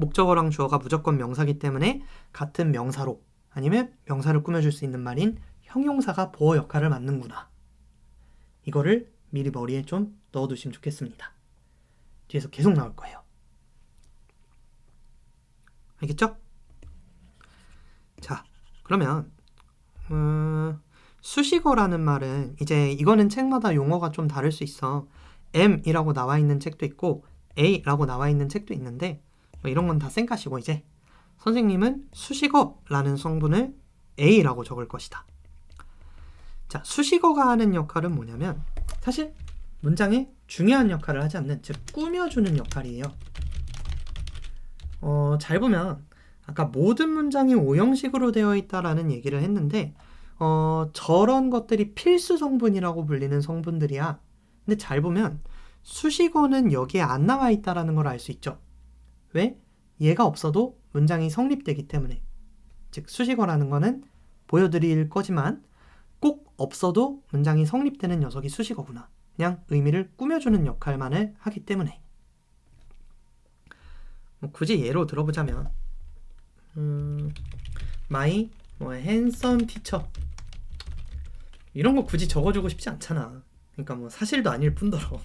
목적어랑 주어가 무조건 명사기 때문에 같은 명사로 아니면 명사를 꾸며줄 수 있는 말인 형용사가 보어 역할을 맡는구나. 이거를 미리 머리에 좀 넣어두시면 좋겠습니다. 뒤에서 계속 나올 거예요. 알겠죠? 자, 그러면 수식어라는 말은 이제 이거는 책마다 용어가 좀 다를 수 있어. M이라고 나와 있는 책도 있고 A라고 나와 있는 책도 있는데 뭐 이런 건 다 쌩까시고 이제 선생님은 수식어라는 성분을 A라고 적을 것이다. 자, 수식어가 하는 역할은 뭐냐면 사실 문장에 중요한 역할을 하지 않는, 즉 꾸며주는 역할이에요. 잘 보면 아까 모든 문장이 오형식으로 되어 있다라는 얘기를 했는데 저런 것들이 필수 성분이라고 불리는 성분들이야. 근데 잘 보면 수식어는 여기에 안 나와 있다라는 걸 알 수 있죠. 왜? 얘가 없어도 문장이 성립되기 때문에. 즉 수식어라는 거는 보여드릴 거지만 꼭 없어도 문장이 성립되는 녀석이 수식어구나. 그냥 의미를 꾸며주는 역할만을 하기 때문에. 뭐 굳이 예로 들어보자면 my handsome teacher 이런 거 굳이 적어주고 싶지 않잖아. 그러니까 뭐 사실도 아닐 뿐더러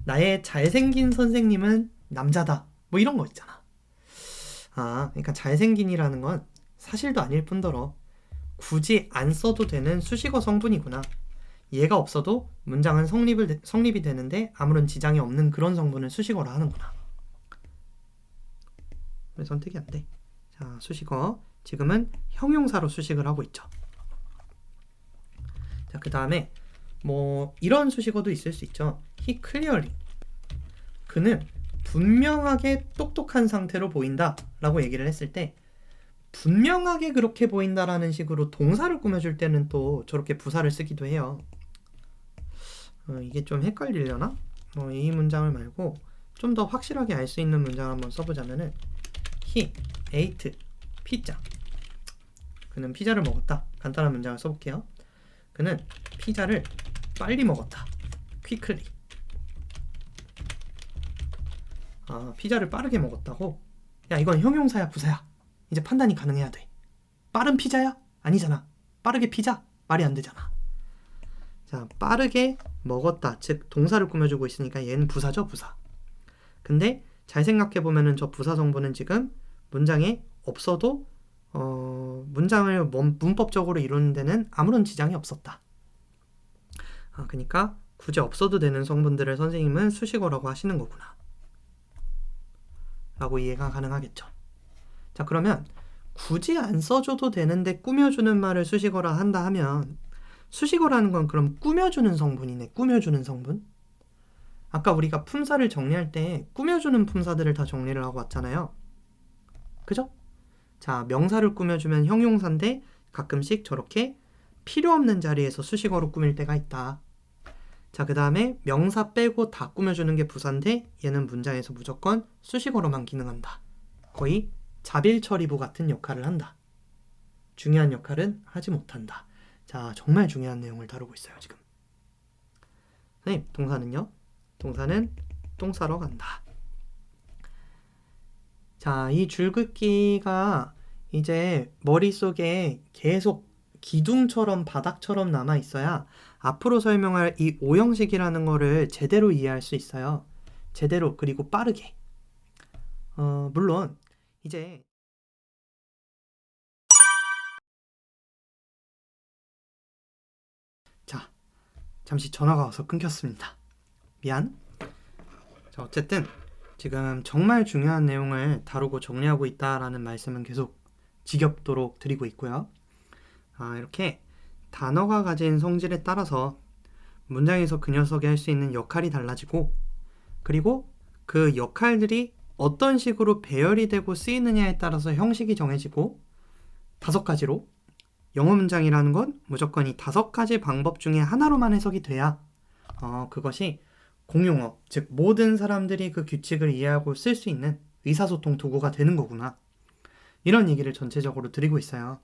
나의 잘생긴 선생님은 남자다. 뭐 이런 거 있잖아. 그러니까 잘생긴이라는 건 사실도 아닐 뿐더러 굳이 안 써도 되는 수식어 성분이구나. 얘가 없어도 문장은 성립이 되는데 아무런 지장이 없는 그런 성분을 수식어라 하는구나. 왜 선택이 안 돼? 자, 수식어. 지금은 형용사로 수식을 하고 있죠. 자, 그 다음에 뭐 이런 수식어도 있을 수 있죠. He clearly. 그는 분명하게 똑똑한 상태로 보인다 라고 얘기를 했을 때 분명하게 그렇게 보인다라는 식으로 동사를 꾸며줄 때는 또 저렇게 부사를 쓰기도 해요. 이게 좀 헷갈리려나? 이 문장을 말고 좀 더 확실하게 알 수 있는 문장을 한번 써보자면은 He ate pizza. 그는 피자를 먹었다. 간단한 문장을 써볼게요. 그는 피자를 빨리 먹었다. quickly. 피자를 빠르게 먹었다고? 야, 이건 형용사야 부사야? 이제 판단이 가능해야 돼. 빠른 피자야? 아니잖아. 빠르게 피자? 말이 안 되잖아. 자, 빠르게 먹었다. 즉 동사를 꾸며주고 있으니까 얘는 부사죠, 부사. 근데 잘 생각해보면은 저 부사 성분은 지금 문장에 없어도 문장을 문법적으로 이루는 데는 아무런 지장이 없었다. 그러니까 굳이 없어도 되는 성분들을 선생님은 수식어라고 하시는 거구나 라고 이해가 가능하겠죠. 자, 그러면 굳이 안 써줘도 되는데 꾸며주는 말을 수식어라 한다 하면 수식어라는 건 그럼 꾸며주는 성분이네. 꾸며주는 성분. 아까 우리가 품사를 정리할 때 꾸며주는 품사들을 다 정리를 하고 왔잖아요. 그죠? 자, 명사를 꾸며주면 형용사인데 가끔씩 저렇게 필요 없는 자리에서 수식어로 꾸밀 때가 있다. 자, 그 다음에 명사 빼고 다 꾸며주는 게 부사인데 얘는 문장에서 무조건 수식어로만 기능한다. 거의 자빌처리부 같은 역할을 한다. 중요한 역할은 하지 못한다. 자, 정말 중요한 내용을 다루고 있어요, 지금. 선생님, 동사는요? 동사는 똥 싸러 간다. 자, 이 줄긋기가 이제 머릿속에 계속 기둥처럼 바닥처럼 남아 있어야 앞으로 설명할 이 오형식이라는 거를 제대로 이해할 수 있어요. 제대로 그리고 빠르게. 물론 이제 자, 잠시 전화가 와서 끊겼습니다. 미안. 자, 어쨌든 지금 정말 중요한 내용을 다루고 정리하고 있다라는 말씀은 계속 지겹도록 드리고 있고요. 이렇게 단어가 가진 성질에 따라서 문장에서 그 녀석이 할 수 있는 역할이 달라지고, 그리고 그 역할들이 어떤 식으로 배열이 되고 쓰이느냐에 따라서 형식이 정해지고, 5가지로 영어 문장이라는 건 무조건 이 5가지 방법 중에 하나로만 해석이 돼야 그것이 공용어, 즉 모든 사람들이 그 규칙을 이해하고 쓸 수 있는 의사소통 도구가 되는 거구나. 이런 얘기를 전체적으로 드리고 있어요.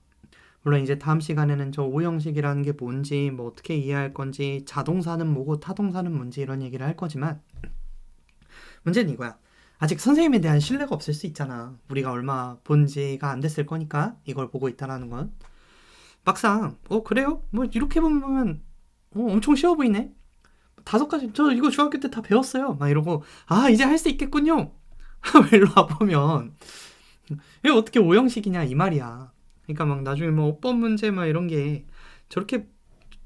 물론 이제 다음 시간에는 저 오형식이라는 게 뭔지, 뭐 어떻게 이해할 건지, 자동사는 뭐고 타동사는 뭔지 이런 얘기를 할 거지만 문제는 이거야. 아직 선생님에 대한 신뢰가 없을 수 있잖아. 우리가 얼마 본 지가 안 됐을 거니까 이걸 보고 있다라는 건. 막상 그래요? 뭐 이렇게 보면 엄청 쉬워 보이네. 5가지 저 이거 중학교 때 다 배웠어요. 막 이러고 이제 할 수 있겠군요. 일로 와보면 이게 어떻게 오형식이냐 이 말이야. 그러니까 막 나중에 뭐 어법 문제 막 이런 게 저렇게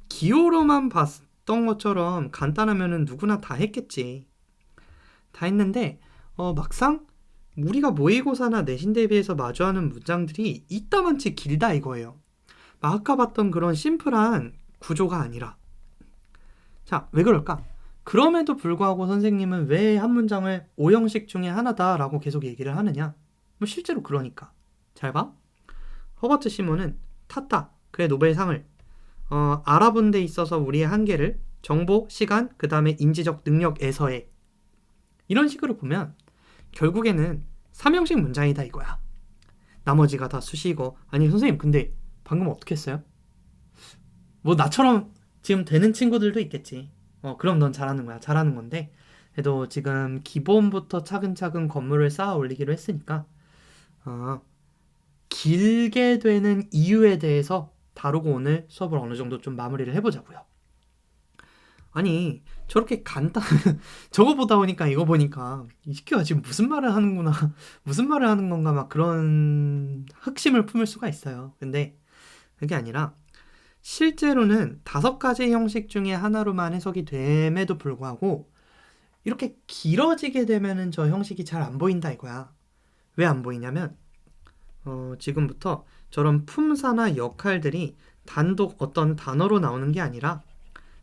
기호로만 봤던 것처럼 간단하면은 누구나 다 했겠지. 다 했는데 막상 우리가 모의고사나 내신 대비해서 마주하는 문장들이 이따만치 길다 이거예요. 아까 봤던 그런 심플한 구조가 아니라. 자, 왜 그럴까? 그럼에도 불구하고 선생님은 왜 한 문장을 오형식 중에 하나다라고 계속 얘기를 하느냐? 뭐 실제로 그러니까. 잘 봐. 허버트 시몬은 탔다. 그의 노벨상을 알아본 데 있어서 우리의 한계를 정보, 시간, 그 다음에 인지적 능력에서의 이런 식으로 보면 결국에는 3형식 문장이다 이거야. 나머지가 다 수식어. 아니 선생님 근데 방금 어떻게 했어요? 뭐 나처럼 지금 되는 친구들도 있겠지. 그럼 넌 잘하는 거야. 잘하는 건데 그래도 지금 기본부터 차근차근 건물을 쌓아 올리기로 했으니까 길게 되는 이유에 대해서 다루고 오늘 수업을 어느 정도 좀 마무리를 해보자고요. 아니 저렇게 저거 보다 보니까 이거 보니까 이 새끼가 지금 무슨 말을 하는구나 무슨 말을 하는 건가 막 그런 흑심을 품을 수가 있어요. 근데 그게 아니라 실제로는 5가지 형식 중에 하나로만 해석이 됨에도 불구하고 이렇게 길어지게 되면은 저 형식이 잘 안 보인다 이거야. 왜 안 보이냐면 지금부터 저런 품사나 역할들이 단독 어떤 단어로 나오는 게 아니라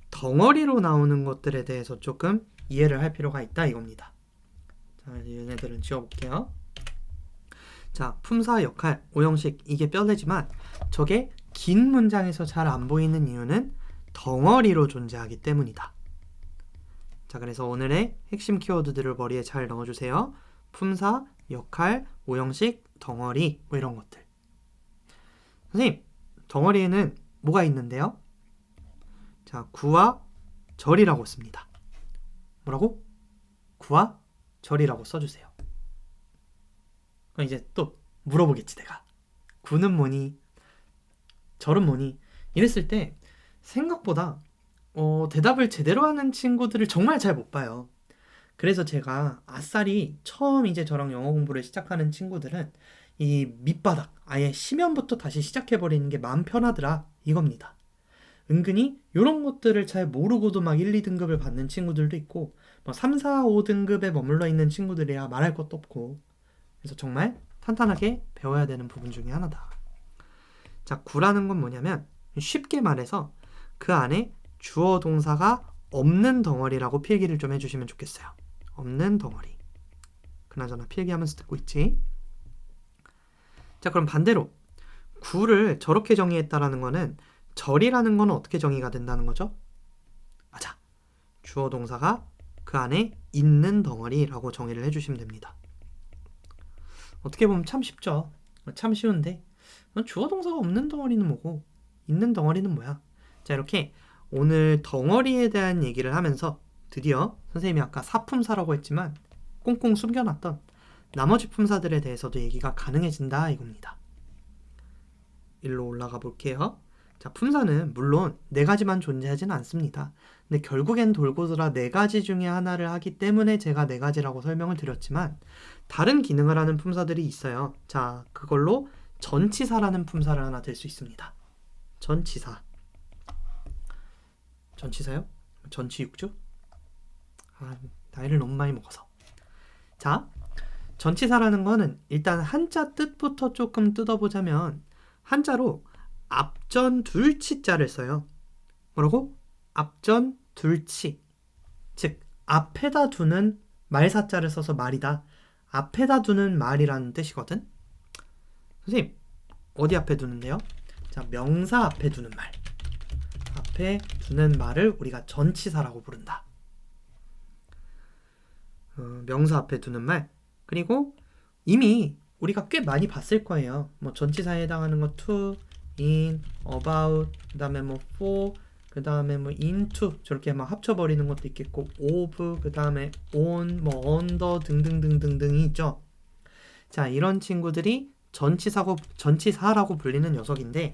덩어리로 나오는 것들에 대해서 조금 이해를 할 필요가 있다 이겁니다. 자, 얘네들은 지워볼게요. 자, 품사, 역할, 오형식 이게 뼈대지만 저게 긴 문장에서 잘 안 보이는 이유는 덩어리로 존재하기 때문이다. 자, 그래서 오늘의 핵심 키워드들을 머리에 잘 넣어주세요. 품사, 역할, 오형식, 덩어리 뭐 이런 것들. 선생님, 덩어리에는 뭐가 있는데요? 자, 구와 절이라고 씁니다. 뭐라고? 구와 절이라고 써주세요. 그럼 이제 또 물어보겠지 내가. 구는 뭐니? 절은 뭐니? 이랬을 때 생각보다 대답을 제대로 하는 친구들을 정말 잘 못 봐요. 그래서 제가 아싸리 처음 이제 저랑 영어 공부를 시작하는 친구들은 이 밑바닥 아예 시면부터 다시 시작해버리는 게 마음 편하더라 이겁니다. 은근히 이런 것들을 잘 모르고도 막 1, 2등급을 받는 친구들도 있고 뭐 3, 4, 5등급에 머물러 있는 친구들이야 말할 것도 없고 그래서 정말 탄탄하게 배워야 되는 부분 중에 하나다. 자, 구라는 건 뭐냐면 쉽게 말해서 그 안에 주어 동사가 없는 덩어리라고 필기를 좀 해주시면 좋겠어요. 없는 덩어리. 그나저나 필기하면서 듣고 있지? 자, 그럼 반대로 구를 저렇게 정의했다라는 거는 절이라는 건 어떻게 정의가 된다는 거죠? 맞아. 주어 동사가 그 안에 있는 덩어리라고 정의를 해주시면 됩니다. 어떻게 보면 참 쉽죠. 참 쉬운데 주어 동사가 없는 덩어리는 뭐고 있는 덩어리는 뭐야? 자, 이렇게 오늘 덩어리에 대한 얘기를 하면서 드디어 선생님이 아까 사품사라고 했지만 꽁꽁 숨겨놨던 나머지 품사들에 대해서도 얘기가 가능해진다 이겁니다. 일로 올라가 볼게요. 자, 품사는 물론 네 가지만 존재하진 않습니다. 근데 결국엔 돌고 돌아 네 가지 중에 하나를 하기 때문에 제가 네 가지라고 설명을 드렸지만 다른 기능을 하는 품사들이 있어요. 자, 그걸로 전치사라는 품사를 하나 들 수 있습니다. 전치사. 전치사요? 전치육주? 나이를 너무 많이 먹어서. 자, 전치사라는 거는 일단 한자 뜻부터 조금 뜯어보자면 한자로 앞전 둘치자를 써요. 뭐라고? 앞전 둘치. 즉 앞에다 두는 말사자를 써서 말이다. 앞에다 두는 말이라는 뜻이거든. 선생님, 어디 앞에 두는데요? 자, 명사 앞에 두는 말. 앞에 두는 말을 우리가 전치사라고 부른다. 명사 앞에 두는 말. 그리고 이미 우리가 꽤 많이 봤을 거예요. 뭐 전치사에 해당하는 거 to, in, about, 그 다음에 뭐 for, 그 다음에 뭐 into 저렇게 막 합쳐버리는 것도 있겠고 of, 그 다음에 on, 뭐 under 등등등등등이 있죠. 자, 이런 친구들이 전치사라고 불리는 녀석인데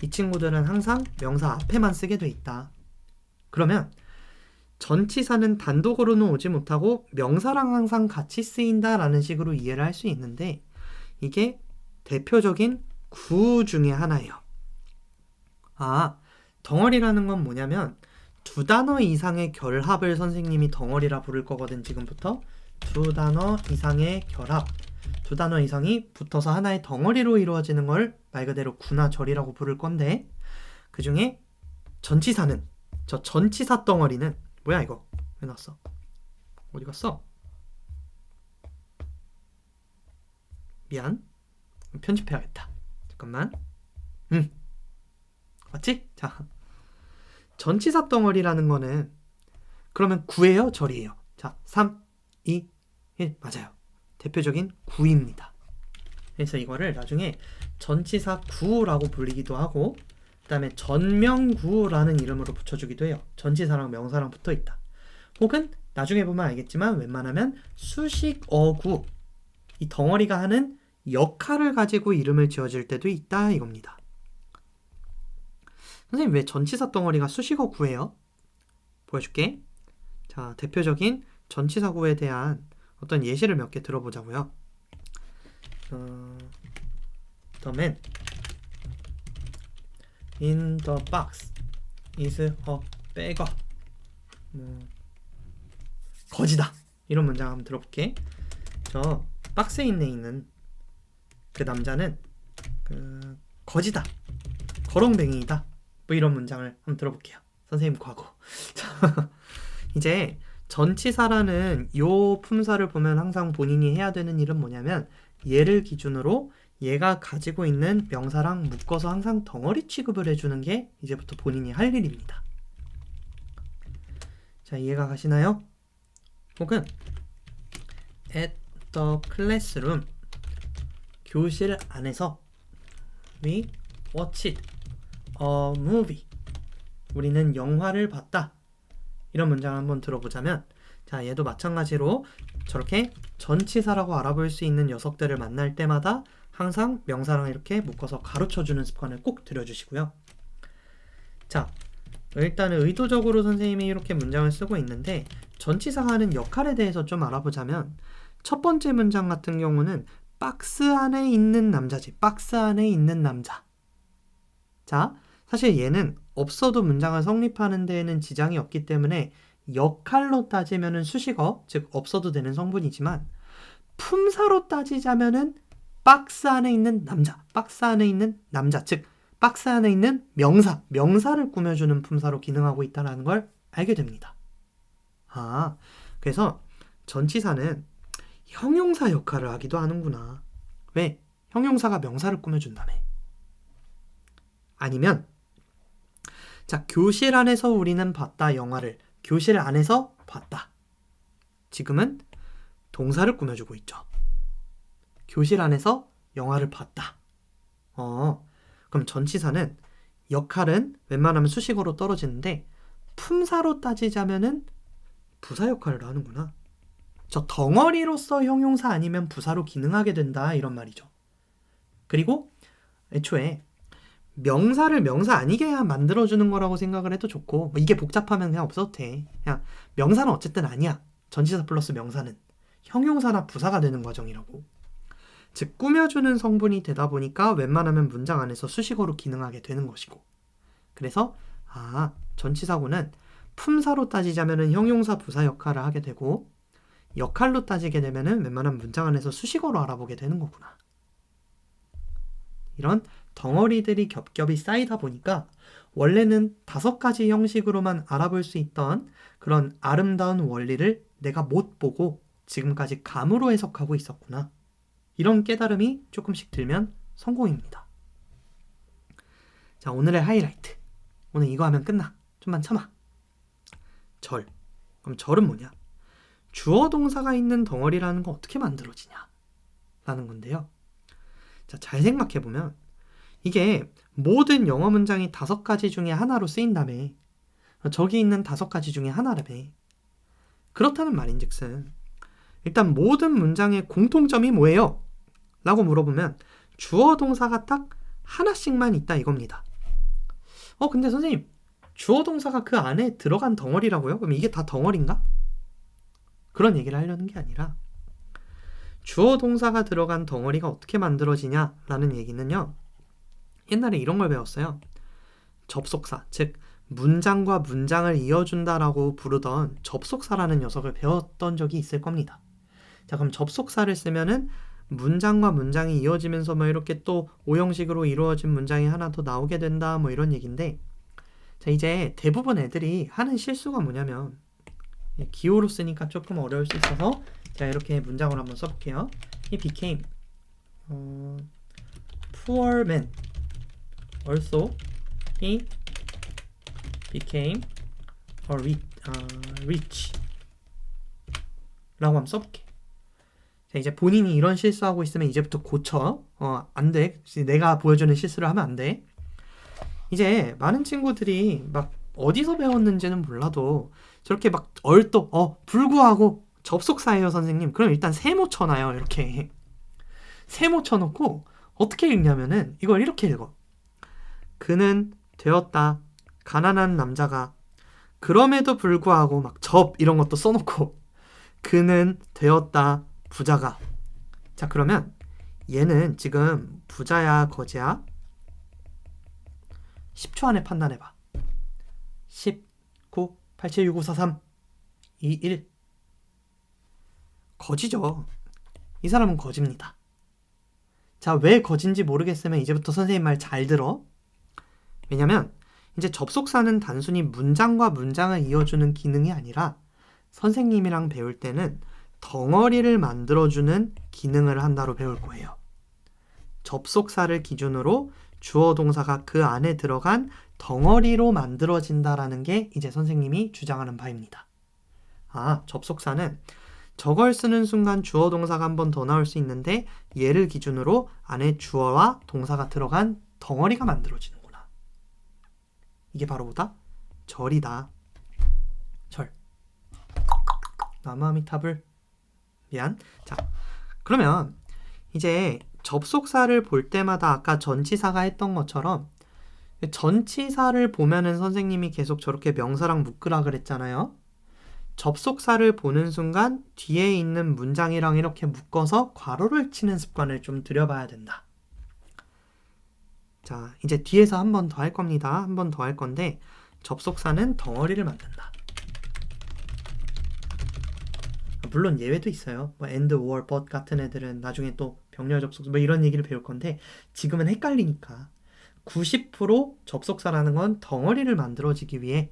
이 친구들은 항상 명사 앞에만 쓰게 돼 있다. 그러면 전치사는 단독으로는 오지 못하고 명사랑 항상 같이 쓰인다라는 식으로 이해를 할 수 있는데 이게 대표적인 구호 중에 하나예요. 덩어리라는 건 뭐냐면 두 단어 이상의 결합을 선생님이 덩어리라 부를 거거든. 지금부터 두 단어 이상의 결합, 두 단어 이상이 붙어서 하나의 덩어리로 이루어지는 걸 말 그대로 구나 절이라고 부를 건데 그 중에 전치사는 저 전치사 덩어리는 뭐야 이거? 왜 났어? 어디 갔어? 미안. 편집해야겠다. 잠깐만. 맞지? 자, 전치사 덩어리라는 거는 그러면 구예요? 절이에요? 자, 3, 2, 1 맞아요. 대표적인 구입니다. 그래서 이거를 나중에 전치사 구라고 불리기도 하고 그 다음에 전명구라는 이름으로 붙여주기도 해요. 전치사랑 명사랑 붙어있다. 혹은 나중에 보면 알겠지만 웬만하면 수식어구, 이 덩어리가 하는 역할을 가지고 이름을 지어줄 때도 있다 이겁니다. 선생님, 왜 전치사 덩어리가 수식어구예요? 보여줄게. 자, 대표적인 전치사구에 대한 어떤 예시를 몇 개 들어보자고요. The man in the box is a beggar. 거지다. 이런 문장 한번 들어볼게. 저 박스에 있는 그 남자는 거지다. 거렁뱅이다. 뭐 이런 문장을 한번 들어볼게요. 선생님 과거. 이제 전치사라는 요 품사를 보면 항상 본인이 해야 되는 일은 뭐냐면 얘를 기준으로 얘가 가지고 있는 명사랑 묶어서 항상 덩어리 취급을 해주는 게 이제부터 본인이 할 일입니다. 자, 이해가 가시나요? 혹은 at the classroom, 교실 안에서 we watched a movie, 우리는 영화를 봤다. 이런 문장을 한번 들어보자면 자, 얘도 마찬가지로 저렇게 전치사라고 알아볼 수 있는 녀석들을 만날 때마다 항상 명사랑 이렇게 묶어서 가르쳐주는 습관을 꼭 들여주시고요. 자, 일단은 의도적으로 선생님이 이렇게 문장을 쓰고 있는데 전치사가 하는 역할에 대해서 좀 알아보자면 첫 번째 문장 같은 경우는 박스 안에 있는 남자지. 박스 안에 있는 남자. 자, 사실 얘는 없어도 문장을 성립하는 데에는 지장이 없기 때문에 역할로 따지면은 수식어, 즉 없어도 되는 성분이지만 품사로 따지자면은 박스 안에 있는 남자, 박스 안에 있는 남자, 즉 박스 안에 있는 명사를 꾸며주는 품사로 기능하고 있다는 걸 알게 됩니다. 그래서 전치사는 형용사 역할을 하기도 하는구나. 왜? 형용사가 명사를 꾸며준다며. 아니면 자, 교실 안에서 우리는 봤다 영화를 교실 안에서 봤다. 지금은 동사를 꾸며주고 있죠. 교실 안에서 영화를 봤다. 그럼 전치사는 역할은 웬만하면 수식어로 떨어지는데 품사로 따지자면은 부사 역할을 하는구나. 저 덩어리로서 형용사 아니면 부사로 기능하게 된다 이런 말이죠. 그리고 애초에 명사를 명사 아니게 만들어주는 거라고 생각을 해도 좋고 뭐 이게 복잡하면 그냥 없어도 돼. 그냥 명사는 어쨌든 아니야. 전치사 플러스 명사는 형용사나 부사가 되는 과정이라고. 즉 꾸며주는 성분이 되다 보니까 웬만하면 문장 안에서 수식어로 기능하게 되는 것이고. 그래서 전치사구는 품사로 따지자면은 형용사 부사 역할을 하게 되고 역할로 따지게 되면은 웬만한 문장 안에서 수식어로 알아보게 되는 거구나. 이런 덩어리들이 겹겹이 쌓이다 보니까 원래는 5가지 형식으로만 알아볼 수 있던 그런 아름다운 원리를 내가 못 보고 지금까지 감으로 해석하고 있었구나. 이런 깨달음이 조금씩 들면 성공입니다. 자, 오늘의 하이라이트. 오늘 이거 하면 끝나. 좀만 참아. 절. 그럼 절은 뭐냐? 주어 동사가 있는 덩어리라는 거 어떻게 만들어지냐? 라는 건데요. 자, 잘 생각해보면 이게 모든 영어 문장이 5가지 중에 하나로 쓰인다며. 저기 있는 5가지 중에 하나라며. 그렇다는 말인즉슨 일단 모든 문장의 공통점이 뭐예요? 라고 물어보면 주어 동사가 딱 하나씩만 있다 이겁니다. 근데 선생님 주어 동사가 그 안에 들어간 덩어리라고요? 그럼 이게 다 덩어리인가? 그런 얘기를 하려는 게 아니라 주어 동사가 들어간 덩어리가 어떻게 만들어지냐라는 얘기는요. 옛날에 이런 걸 배웠어요. 접속사, 즉 문장과 문장을 이어준다라고 부르던 접속사라는 녀석을 배웠던 적이 있을 겁니다. 자, 그럼 접속사를 쓰면은 문장과 문장이 이어지면서 뭐 이렇게 또 오형식으로 이루어진 문장이 하나 더 나오게 된다 뭐 이런 얘기인데, 자, 이제 대부분 애들이 하는 실수가 뭐냐면 기호로 쓰니까 조금 어려울 수 있어서 자 이렇게 문장을 한번 써볼게요. He became poor man. Also, he became rich. 라고 한번 써볼게. 자, 이제 본인이 이런 실수하고 있으면 이제부터 고쳐. 안 돼. 내가 보여주는 실수를 하면 안 돼. 이제 많은 친구들이 막 어디서 배웠는지는 몰라도 저렇게 막 얼똑 불구하고 접속사예요 선생님. 그럼 일단 세모 쳐놔요. 이렇게 세모 쳐놓고 어떻게 읽냐면은 이걸 이렇게 읽어. 그는 되었다 가난한 남자가. 그럼에도 불구하고 막 접 이런 것도 써놓고 그는 되었다 부자가. 자, 그러면 얘는 지금 부자야 거지야? 10초 안에 판단해봐. 10, 9, 8, 7, 6, 5, 4, 3, 2, 1. 거지죠. 이 사람은 거지입니다. 자, 왜 거진지 모르겠으면 이제부터 선생님 말 잘 들어. 왜냐면 이제 접속사는 단순히 문장과 문장을 이어주는 기능이 아니라 선생님이랑 배울 때는 덩어리를 만들어주는 기능을 한다로 배울 거예요. 접속사를 기준으로 주어 동사가 그 안에 들어간 덩어리로 만들어진다라는 게 이제 선생님이 주장하는 바입니다. 접속사는 저걸 쓰는 순간 주어 동사가 한 번 더 나올 수 있는데 얘를 기준으로 안에 주어와 동사가 들어간 덩어리가 만들어지는구나. 이게 바로 뭐다? 절이다. 절. 나무아미타불. 미안. 자, 그러면 이제 접속사를 볼 때마다 아까 전치사가 했던 것처럼 전치사를 보면은 선생님이 계속 저렇게 명사랑 묶으라 그랬잖아요. 접속사를 보는 순간 뒤에 있는 문장이랑 이렇게 묶어서 괄호를 치는 습관을 좀 들여봐야 된다. 자, 이제 뒤에서 한 번 더 할 겁니다. 한 번 더 할 건데 접속사는 덩어리를 만든다. 물론 예외도 있어요. 뭐 and, or, but 같은 애들은 나중에 또 병렬 접속사 뭐 이런 얘기를 배울 건데 지금은 헷갈리니까 90% 접속사라는 건 덩어리를 만들어지기 위해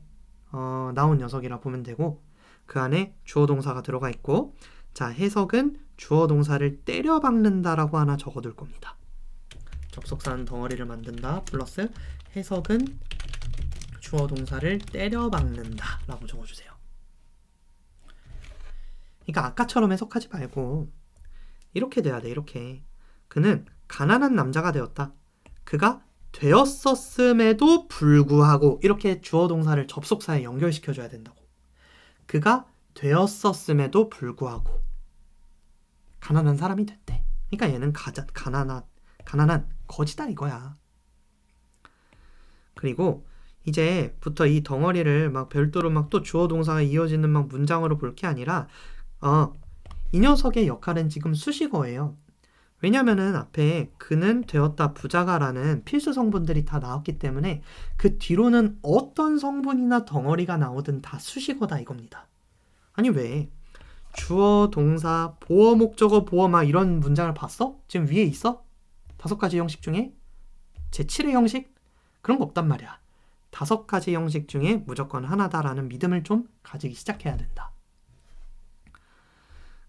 나온 녀석이라 보면 되고 그 안에 주어 동사가 들어가 있고 자 해석은 주어 동사를 때려 박는다라고 하나 적어둘 겁니다. 접속사는 덩어리를 만든다 플러스 해석은 주어 동사를 때려 박는다 라고 적어주세요. 그러니까 아까처럼 해석하지 말고 이렇게 돼야 돼. 이렇게. 그는 가난한 남자가 되었다. 그가 되었었음에도 불구하고 이렇게 주어 동사를 접속사에 연결시켜줘야 된다고. 그가 되었었음에도 불구하고 가난한 사람이 됐대. 그러니까 얘는 가난한 거지다 이거야. 그리고 이제부터 이 덩어리를 막 별도로 막 또 주어 동사가 이어지는 막 문장으로 볼 게 아니라 이 녀석의 역할은 지금 수식어예요. 왜냐면은 앞에 그는 되었다 부자가라는 필수 성분들이 다 나왔기 때문에 그 뒤로는 어떤 성분이나 덩어리가 나오든 다 수식어다 이겁니다. 아니 왜? 주어, 동사, 보어, 목적어, 보어 막 이런 문장을 봤어? 지금 위에 있어? 5가지 형식 중에? 제7의 형식? 그런 거 없단 말이야. 5가지 형식 중에 무조건 하나다라는 믿음을 좀 가지기 시작해야 된다.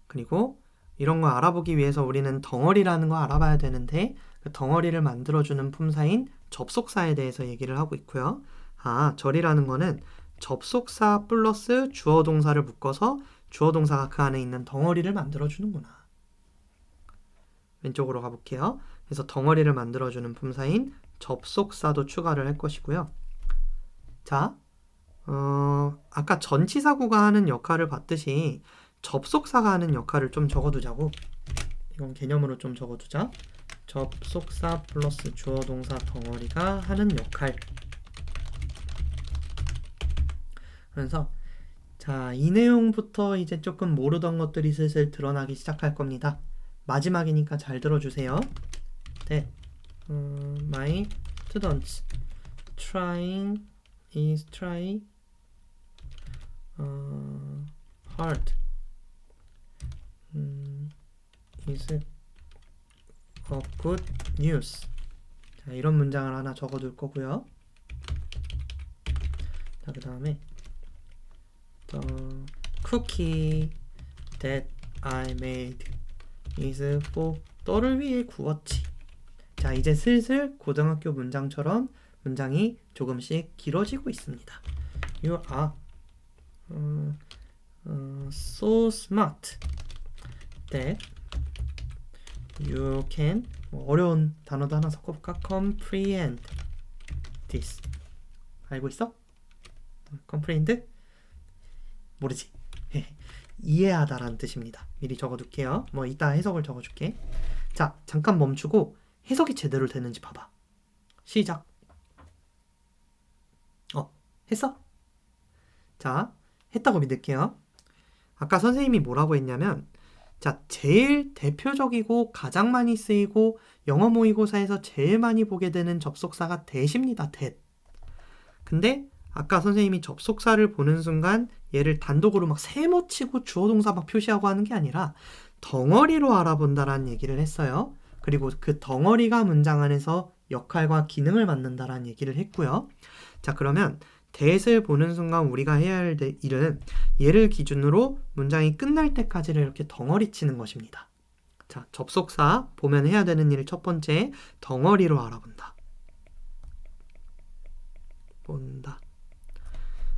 그리고 이런 거 알아보기 위해서 우리는 덩어리라는 거 알아봐야 되는데 그 덩어리를 만들어주는 품사인 접속사에 대해서 얘기를 하고 있고요. 절이라는 거는 접속사 플러스 주어 동사를 묶어서 주어 동사가 그 안에 있는 덩어리를 만들어주는구나. 왼쪽으로 가볼게요. 그래서 덩어리를 만들어주는 품사인 접속사도 추가를 할 것이고요. 자, 아까 전치사구가 하는 역할을 봤듯이 접속사가 하는 역할을 좀 적어두자고. 이건 개념으로 좀 적어두자. 접속사 플러스 주어 동사 덩어리가 하는 역할. 그래서 자, 이 내용부터 이제 조금 모르던 것들이 슬슬 드러나기 시작할 겁니다. 마지막이니까 잘 들어주세요. 네. My students is try hard is a good news. 자, 이런 문장을 하나 적어둘 거고요. 자, 그 다음에 The cookie that I made is for 너를 위해 구웠지. 자, 이제 슬슬 고등학교 문장처럼 문장이 조금씩 길어지고 있습니다. You are so smart that you can 어려운 단어도 하나 섞어볼까? comprehend this. 알고 있어? comprehend? 모르지? 이해하다라는 뜻입니다. 미리 적어둘게요. 이따 해석을 적어줄게. 자, 잠깐 멈추고 해석이 제대로 되는지 봐봐. 시작. 했어? 자, 했다고 믿을게요. 아까 선생님이 뭐라고 했냐면 자, 제일 대표적이고 가장 많이 쓰이고 영어 모의고사에서 제일 많이 보게 되는 접속사가 that입니다. that. 근데 아까 선생님이 접속사를 보는 순간 얘를 단독으로 막 세모치고 주어 동사 막 표시하고 하는 게 아니라 덩어리로 알아본다라는 얘기를 했어요. 그리고 그 덩어리가 문장 안에서 역할과 기능을 맡는다라는 얘기를 했고요. 자, 그러면 that을 보는 순간 우리가 해야 할 일은 얘를 기준으로 문장이 끝날 때까지를 이렇게 덩어리 치는 것입니다. 자, 접속사 보면 해야 되는 일 첫 번째, 덩어리로 알아본다. 본다.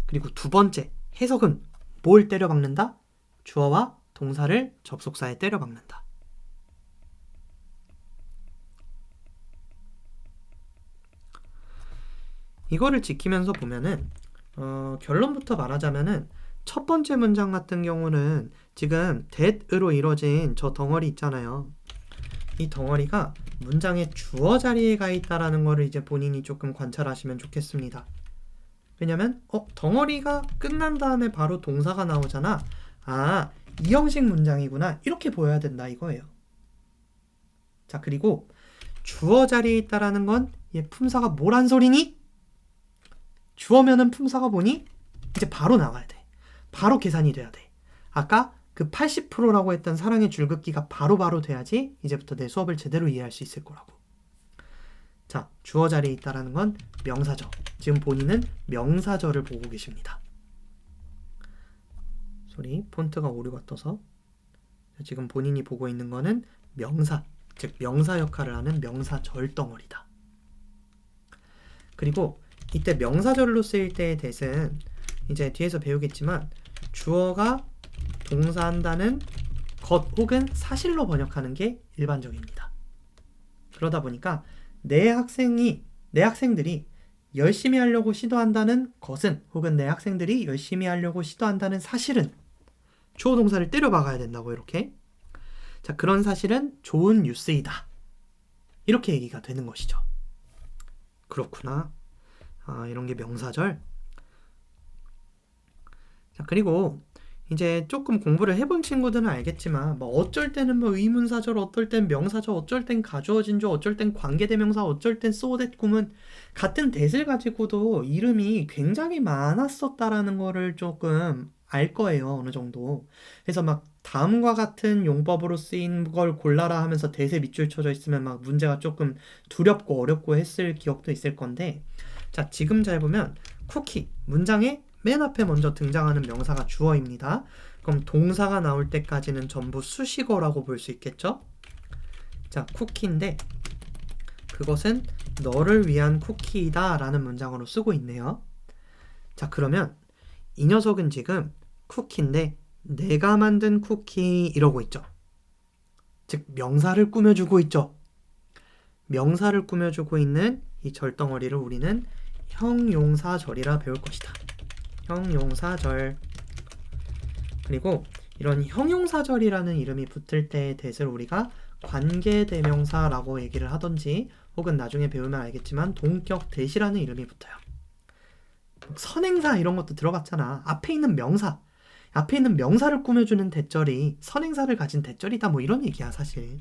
그리고 두 번째, 해석은 뭘 때려박는다? 주어와 동사를 접속사에 때려박는다. 이거를 지키면서 보면은 결론부터 말하자면은 첫 번째 문장 같은 경우는 지금 that으로 이루어진 저 덩어리 있잖아요. 이 덩어리가 문장의 주어 자리에 가 있다라는 거를 이제 본인이 조금 관찰하시면 좋겠습니다. 왜냐면 덩어리가 끝난 다음에 바로 동사가 나오잖아. 이 형식 문장이구나. 이렇게 보여야 된다 이거예요. 자, 그리고 주어 자리에 있다라는 건 얘 품사가 뭐란 소리니? 주어면은 품사가 뭐니? 이제 바로 나와야 돼. 바로 계산이 돼야 돼. 아까 그 80%라고 했던 사랑의 줄긋기가 바로바로 돼야지 이제부터 내 수업을 제대로 이해할 수 있을 거라고. 자, 주어 자리에 있다라는 건 명사절. 지금 본인은 명사절을 보고 계십니다. 폰트가 오류가 떠서 지금 본인이 보고 있는 거는 명사, 즉 명사 역할을 하는 명사절 덩어리다. 그리고 이때 명사절로 쓰일 때의 that은 이제 뒤에서 배우겠지만 주어가 동사한다는 것 혹은 사실로 번역하는 게 일반적입니다. 그러다 보니까 내 학생들이 열심히 하려고 시도한다는 것은 혹은 내 학생들이 열심히 하려고 시도한다는 사실은 주어 동사를 때려 박아야 된다고 이렇게. 자, 그런 사실은 좋은 뉴스이다. 이렇게 얘기가 되는 것이죠. 그렇구나. 이런 게 명사절. 자, 그리고 이제 조금 공부를 해본 친구들은 알겠지만 뭐 어쩔 때는 뭐 의문사절, 어떨 땐 명사절, 어쩔 땐 가주어 진주, 어쩔 땐 관계대명사, 어쩔 땐 so that 구문 같은 that을 가지고도 이름이 굉장히 많았었다라는 거를 조금 알 거예요. 어느 정도. 그래서 막 다음과 같은 용법으로 쓰인 걸 골라라 하면서 that에 밑줄 쳐져 있으면 막 문제가 조금 두렵고 어렵고 했을 기억도 있을 건데, 자, 지금 잘 보면 쿠키 문장에 맨 앞에 먼저 등장하는 명사가 주어입니다. 그럼 동사가 나올 때까지는 전부 수식어라고 볼 수 있겠죠? 자, 쿠키인데 그것은 너를 위한 쿠키이다 라는 문장으로 쓰고 있네요. 자, 그러면 이 녀석은 지금 쿠키인데 내가 만든 쿠키 이러고 있죠. 즉 명사를 꾸며주고 있죠. 명사를 꾸며주고 있는 이 절덩어리를 우리는 형용사절이라 배울 것이다. 형용사절. 그리고 이런 형용사절이라는 이름이 붙을 때의 that을 우리가 관계대명사라고 얘기를 하던지 혹은 나중에 배우면 알겠지만 동격 that이라는 이름이 붙어요. 선행사 이런 것도 들어봤잖아. 앞에 있는 명사를 꾸며주는 대절이 선행사를 가진 대절이다 뭐 이런 얘기야 사실.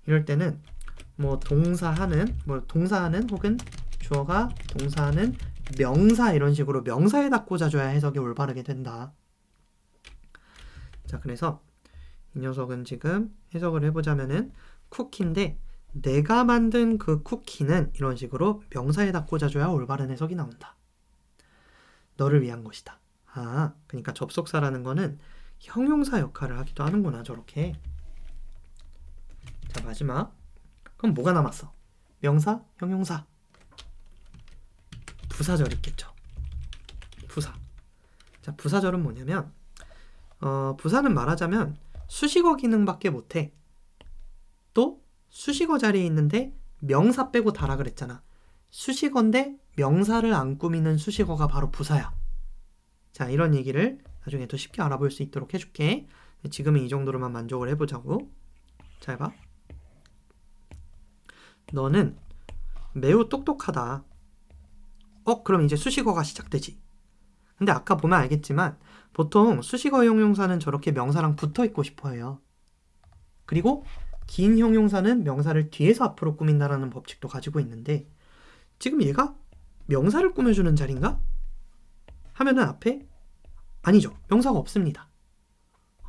이럴 때는 뭐 동사하는 혹은 주어가 동사하는 명사 이런 식으로 명사에다 꽂아줘야 해석이 올바르게 된다. 자, 그래서 이 녀석은 지금 해석을 해보자면은 쿠키인데 내가 만든 그 쿠키는 이런 식으로 명사에다 꽂아줘야 올바른 해석이 나온다. 너를 위한 것이다. 그러니까 접속사라는 거는 형용사 역할을 하기도 하는구나 저렇게. 자, 마지막. 그럼 뭐가 남았어? 명사, 형용사. 부사절 있겠죠. 부사. 자, 부사절은 뭐냐면 부사는 말하자면 수식어 기능밖에 못해. 또 수식어 자리에 있는데 명사 빼고 다라 그랬잖아. 수식어인데 명사를 안 꾸미는 수식어가 바로 부사야. 자, 이런 얘기를 나중에 더 쉽게 알아볼 수 있도록 해줄게. 지금은 이 정도로만 만족을 해보자고. 잘 봐. 너는 매우 똑똑하다. 그럼 이제 수식어가 시작되지. 근데 아까 보면 알겠지만 보통 수식어 형용사는 저렇게 명사랑 붙어있고 싶어해요. 그리고 긴 형용사는 명사를 뒤에서 앞으로 꾸민다라는 법칙도 가지고 있는데 지금 얘가 명사를 꾸며주는 자리인가? 하면은 앞에 아니죠. 명사가 없습니다.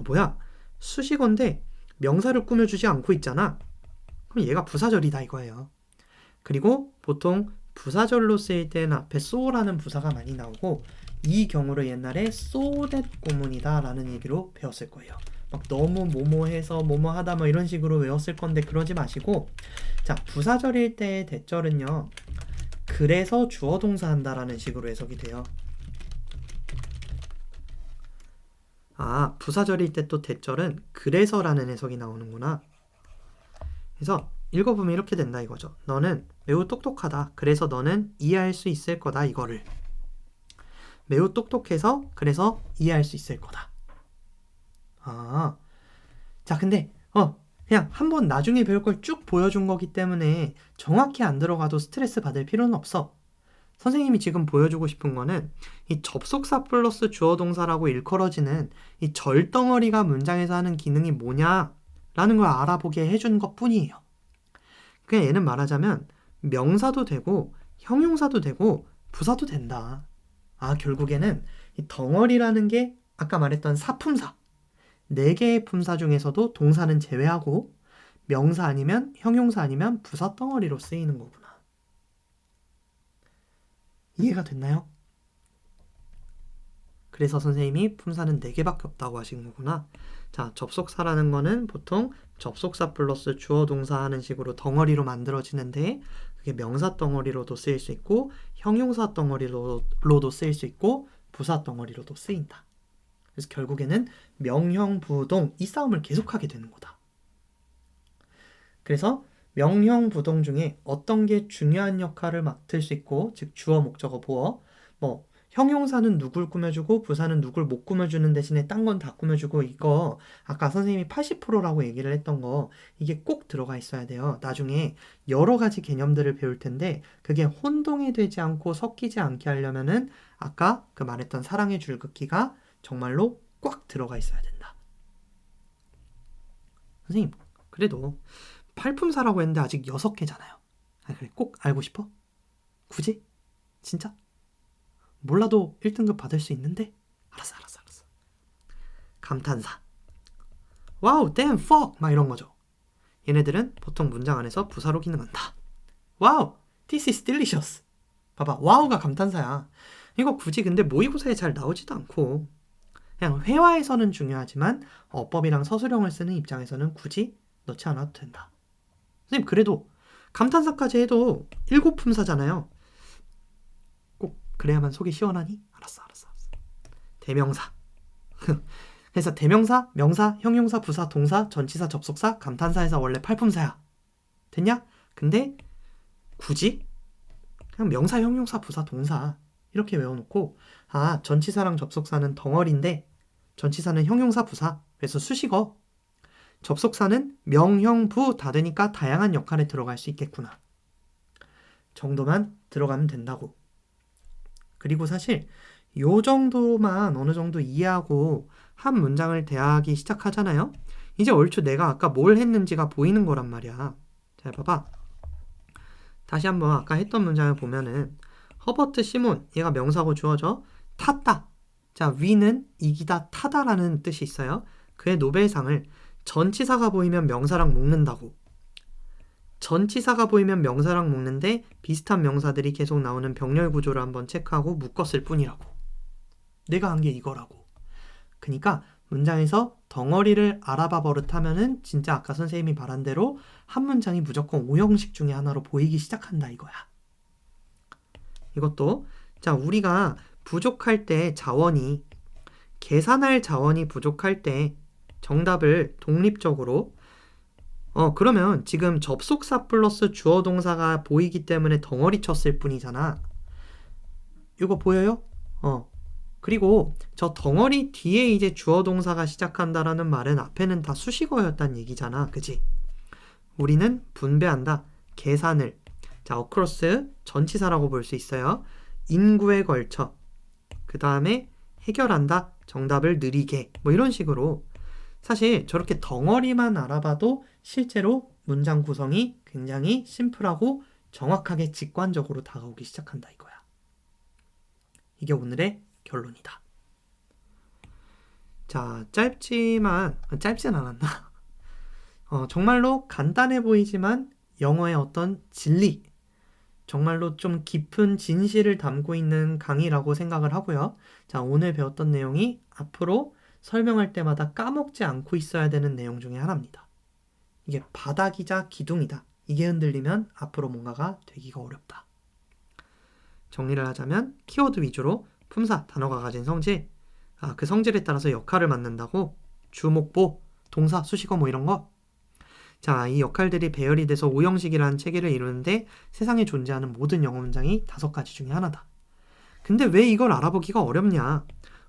뭐야? 수식어인데 명사를 꾸며주지 않고 있잖아. 그럼 얘가 부사절이다 이거예요. 그리고 보통 부사절로 쓰일 때는 앞에 so라는 부사가 많이 나오고 이 경우를 옛날에 so that 구문이다 라는 얘기로 배웠을 거예요. 막 너무 뭐뭐해서 뭐뭐하다 뭐 이런 식으로 외웠을 건데 그러지 마시고, 자, 부사절일 때의 대절은요 그래서 주어 동사 한다라는 식으로 해석이 돼요. 부사절일 때 또 대절은 그래서라는 해석이 나오는구나. 그래서 읽어보면 이렇게 된다 이거죠. 너는 매우 똑똑하다. 그래서 너는 이해할 수 있을 거다 이거를. 매우 똑똑해서 그래서 이해할 수 있을 거다. 자, 근데 그냥 한번 나중에 배울 걸 쭉 보여준 거기 때문에 정확히 안 들어가도 스트레스 받을 필요는 없어. 선생님이 지금 보여주고 싶은 거는 이 접속사 플러스 주어 동사라고 일컬어지는 이 절덩어리가 문장에서 하는 기능이 뭐냐라는 걸 알아보게 해준 것 뿐이에요. 그냥 얘는 말하자면 명사도 되고 형용사도 되고 부사도 된다. 결국에는 이 덩어리라는 게 아까 말했던 사품사 4개의 품사 중에서도 동사는 제외하고 명사 아니면 형용사 아니면 부사 덩어리로 쓰이는 거구나. 이해가 됐나요? 그래서 선생님이 품사는 4개밖에 없다고 하신 거구나. 자, 접속사라는 거는 보통 접속사 플러스 주어 동사 하는 식으로 덩어리로 만들어지는데 그게 명사 덩어리로도 쓰일 수 있고 형용사 덩어리로도 쓰일 수 있고 부사 덩어리로도 쓰인다. 그래서 결국에는 명형부동 이 싸움을 계속하게 되는 거다. 그래서 명형부동 중에 어떤 게 중요한 역할을 맡을 수 있고, 즉 주어, 목적어, 보어, 뭐 형용사는 누굴 꾸며주고 부사는 누굴 못 꾸며주는 대신에 딴 건 다 꾸며주고, 이거 아까 선생님이 80%라고 얘기를 했던 거, 이게 꼭 들어가 있어야 돼요. 나중에 여러 가지 개념들을 배울 텐데 그게 혼동이 되지 않고 섞이지 않게 하려면은 아까 그 말했던 사랑의 줄긋기가 정말로 꽉 들어가 있어야 된다. 선생님, 그래도 팔품사라고 했는데 아직 6개잖아요. 그래, 꼭 알고 싶어? 굳이? 진짜? 몰라도 1등급 받을 수 있는데? 알았어. 감탄사. 와우, damn, fuck! 막 이런 거죠. 얘네들은 보통 문장 안에서 부사로 기능한다. 와우, this is delicious. 봐봐, 와우가 감탄사야. 이거 굳이 근데 모의고사에 잘 나오지도 않고, 그냥 회화에서는 중요하지만 어법이랑 서술형을 쓰는 입장에서는 굳이 넣지 않아도 된다. 선생님, 그래도 감탄사까지 해도 7품사잖아요. 꼭 그래야만 속이 시원하니? 알았어. 대명사. 그래서 대명사, 명사, 형용사, 부사, 동사, 전치사, 접속사, 감탄사에서 원래 8품사야. 됐냐? 근데 굳이 그냥 명사, 형용사, 부사, 동사 이렇게 외워놓고, 전치사랑 접속사는 덩어리인데 전치사는 형용사, 부사, 그래서 수식어, 접속사는 명, 형, 부 다 되니까 다양한 역할에 들어갈 수 있겠구나 정도만 들어가면 된다고. 그리고 사실 요 정도만 어느 정도 이해하고 한 문장을 대하기 시작하잖아요. 이제 얼추 내가 아까 뭘 했는지가 보이는 거란 말이야. 잘 봐봐. 다시 한번 아까 했던 문장을 보면은 허버트 시몬, 얘가 명사고 주어져. 탔다. 자, 위는 이기다, 타다라는 뜻이 있어요. 그의 노벨상을 전치사가 보이면 명사랑 묶는다고. 전치사가 보이면 명사랑 묶는데 비슷한 명사들이 계속 나오는 병렬 구조를 한번 체크하고 묶었을 뿐이라고. 내가 한 게 이거라고. 그러니까 문장에서 덩어리를 알아봐 버릇하면은 진짜 아까 선생님이 말한 대로 한 문장이 무조건 5형식 중에 하나로 보이기 시작한다 이거야. 이것도 자, 우리가 부족할 때 자원이, 계산할 자원이 부족할 때 정답을 독립적으로 그러면 지금 접속사 플러스 주어 동사가 보이기 때문에 덩어리 쳤을 뿐이잖아. 이거 보여요? 그리고 저 덩어리 뒤에 이제 주어 동사가 시작한다라는 말은 앞에는 다 수식어였단 얘기잖아. 그치? 우리는 분배한다. 계산을. 자, 어크로스 전치사라고 볼 수 있어요. 인구에 걸쳐. 그 다음에 해결한다. 정답을 느리게. 뭐 이런 식으로. 사실 저렇게 덩어리만 알아봐도 실제로 문장 구성이 굉장히 심플하고 정확하게 직관적으로 다가오기 시작한다 이거야. 이게 오늘의 결론이다. 자, 짧진 않았나? 정말로 간단해 보이지만 영어의 어떤 진리, 정말로 좀 깊은 진실을 담고 있는 강의라고 생각을 하고요. 자, 오늘 배웠던 내용이 앞으로 설명할 때마다 까먹지 않고 있어야 되는 내용 중에 하나입니다. 이게 바닥이자 기둥이다. 이게 흔들리면 앞으로 뭔가가 되기가 어렵다. 정리를 하자면 키워드 위주로 품사, 단어가 가진 성질, 그 성질에 따라서 역할을 맡는다고, 주목보, 동사, 수식어 뭐 이런 거. 자, 이 역할들이 배열이 돼서 5형식이라는 체계를 이루는데 세상에 존재하는 모든 영어 문장이 5가지 중에 하나다. 근데 왜 이걸 알아보기가 어렵냐?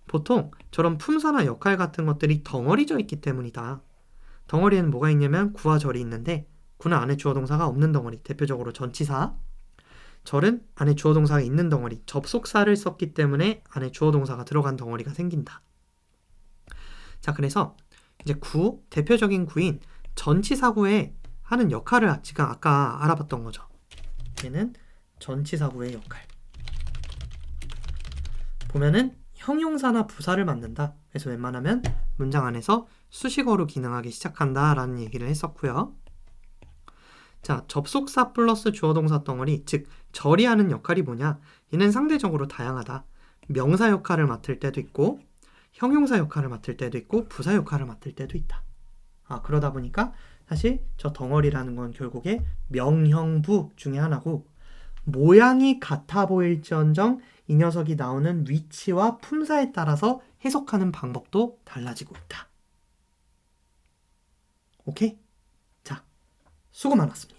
보통 저런 품사나 역할 같은 것들이 덩어리져 있기 때문이다. 덩어리에는 뭐가 있냐면 구와 절이 있는데 구는 안에 주어 동사가 없는 덩어리, 대표적으로 전치사. 절은 안에 주어 동사가 있는 덩어리, 접속사를 썼기 때문에 안에 주어 동사가 들어간 덩어리가 생긴다. 자, 그래서 이제 구, 대표적인 구인 전치사구에 하는 역할을 지금 아까 알아봤던 거죠. 얘는 전치사구의 역할. 보면은 형용사나 부사를 맡는다. 그래서 웬만하면 문장 안에서 수식어로 기능하기 시작한다라는 얘기를 했었고요. 자, 접속사 플러스 주어 동사 덩어리, 즉 절이 하는 역할이 뭐냐? 얘는 상대적으로 다양하다. 명사 역할을 맡을 때도 있고 형용사 역할을 맡을 때도 있고 부사 역할을 맡을 때도 있다. 그러다 보니까 사실 저 덩어리라는 건 결국에 명형부 중에 하나고, 모양이 같아 보일지언정 이 녀석이 나오는 위치와 품사에 따라서 해석하는 방법도 달라지고 있다. 오케이? 자, 수고 많았습니다.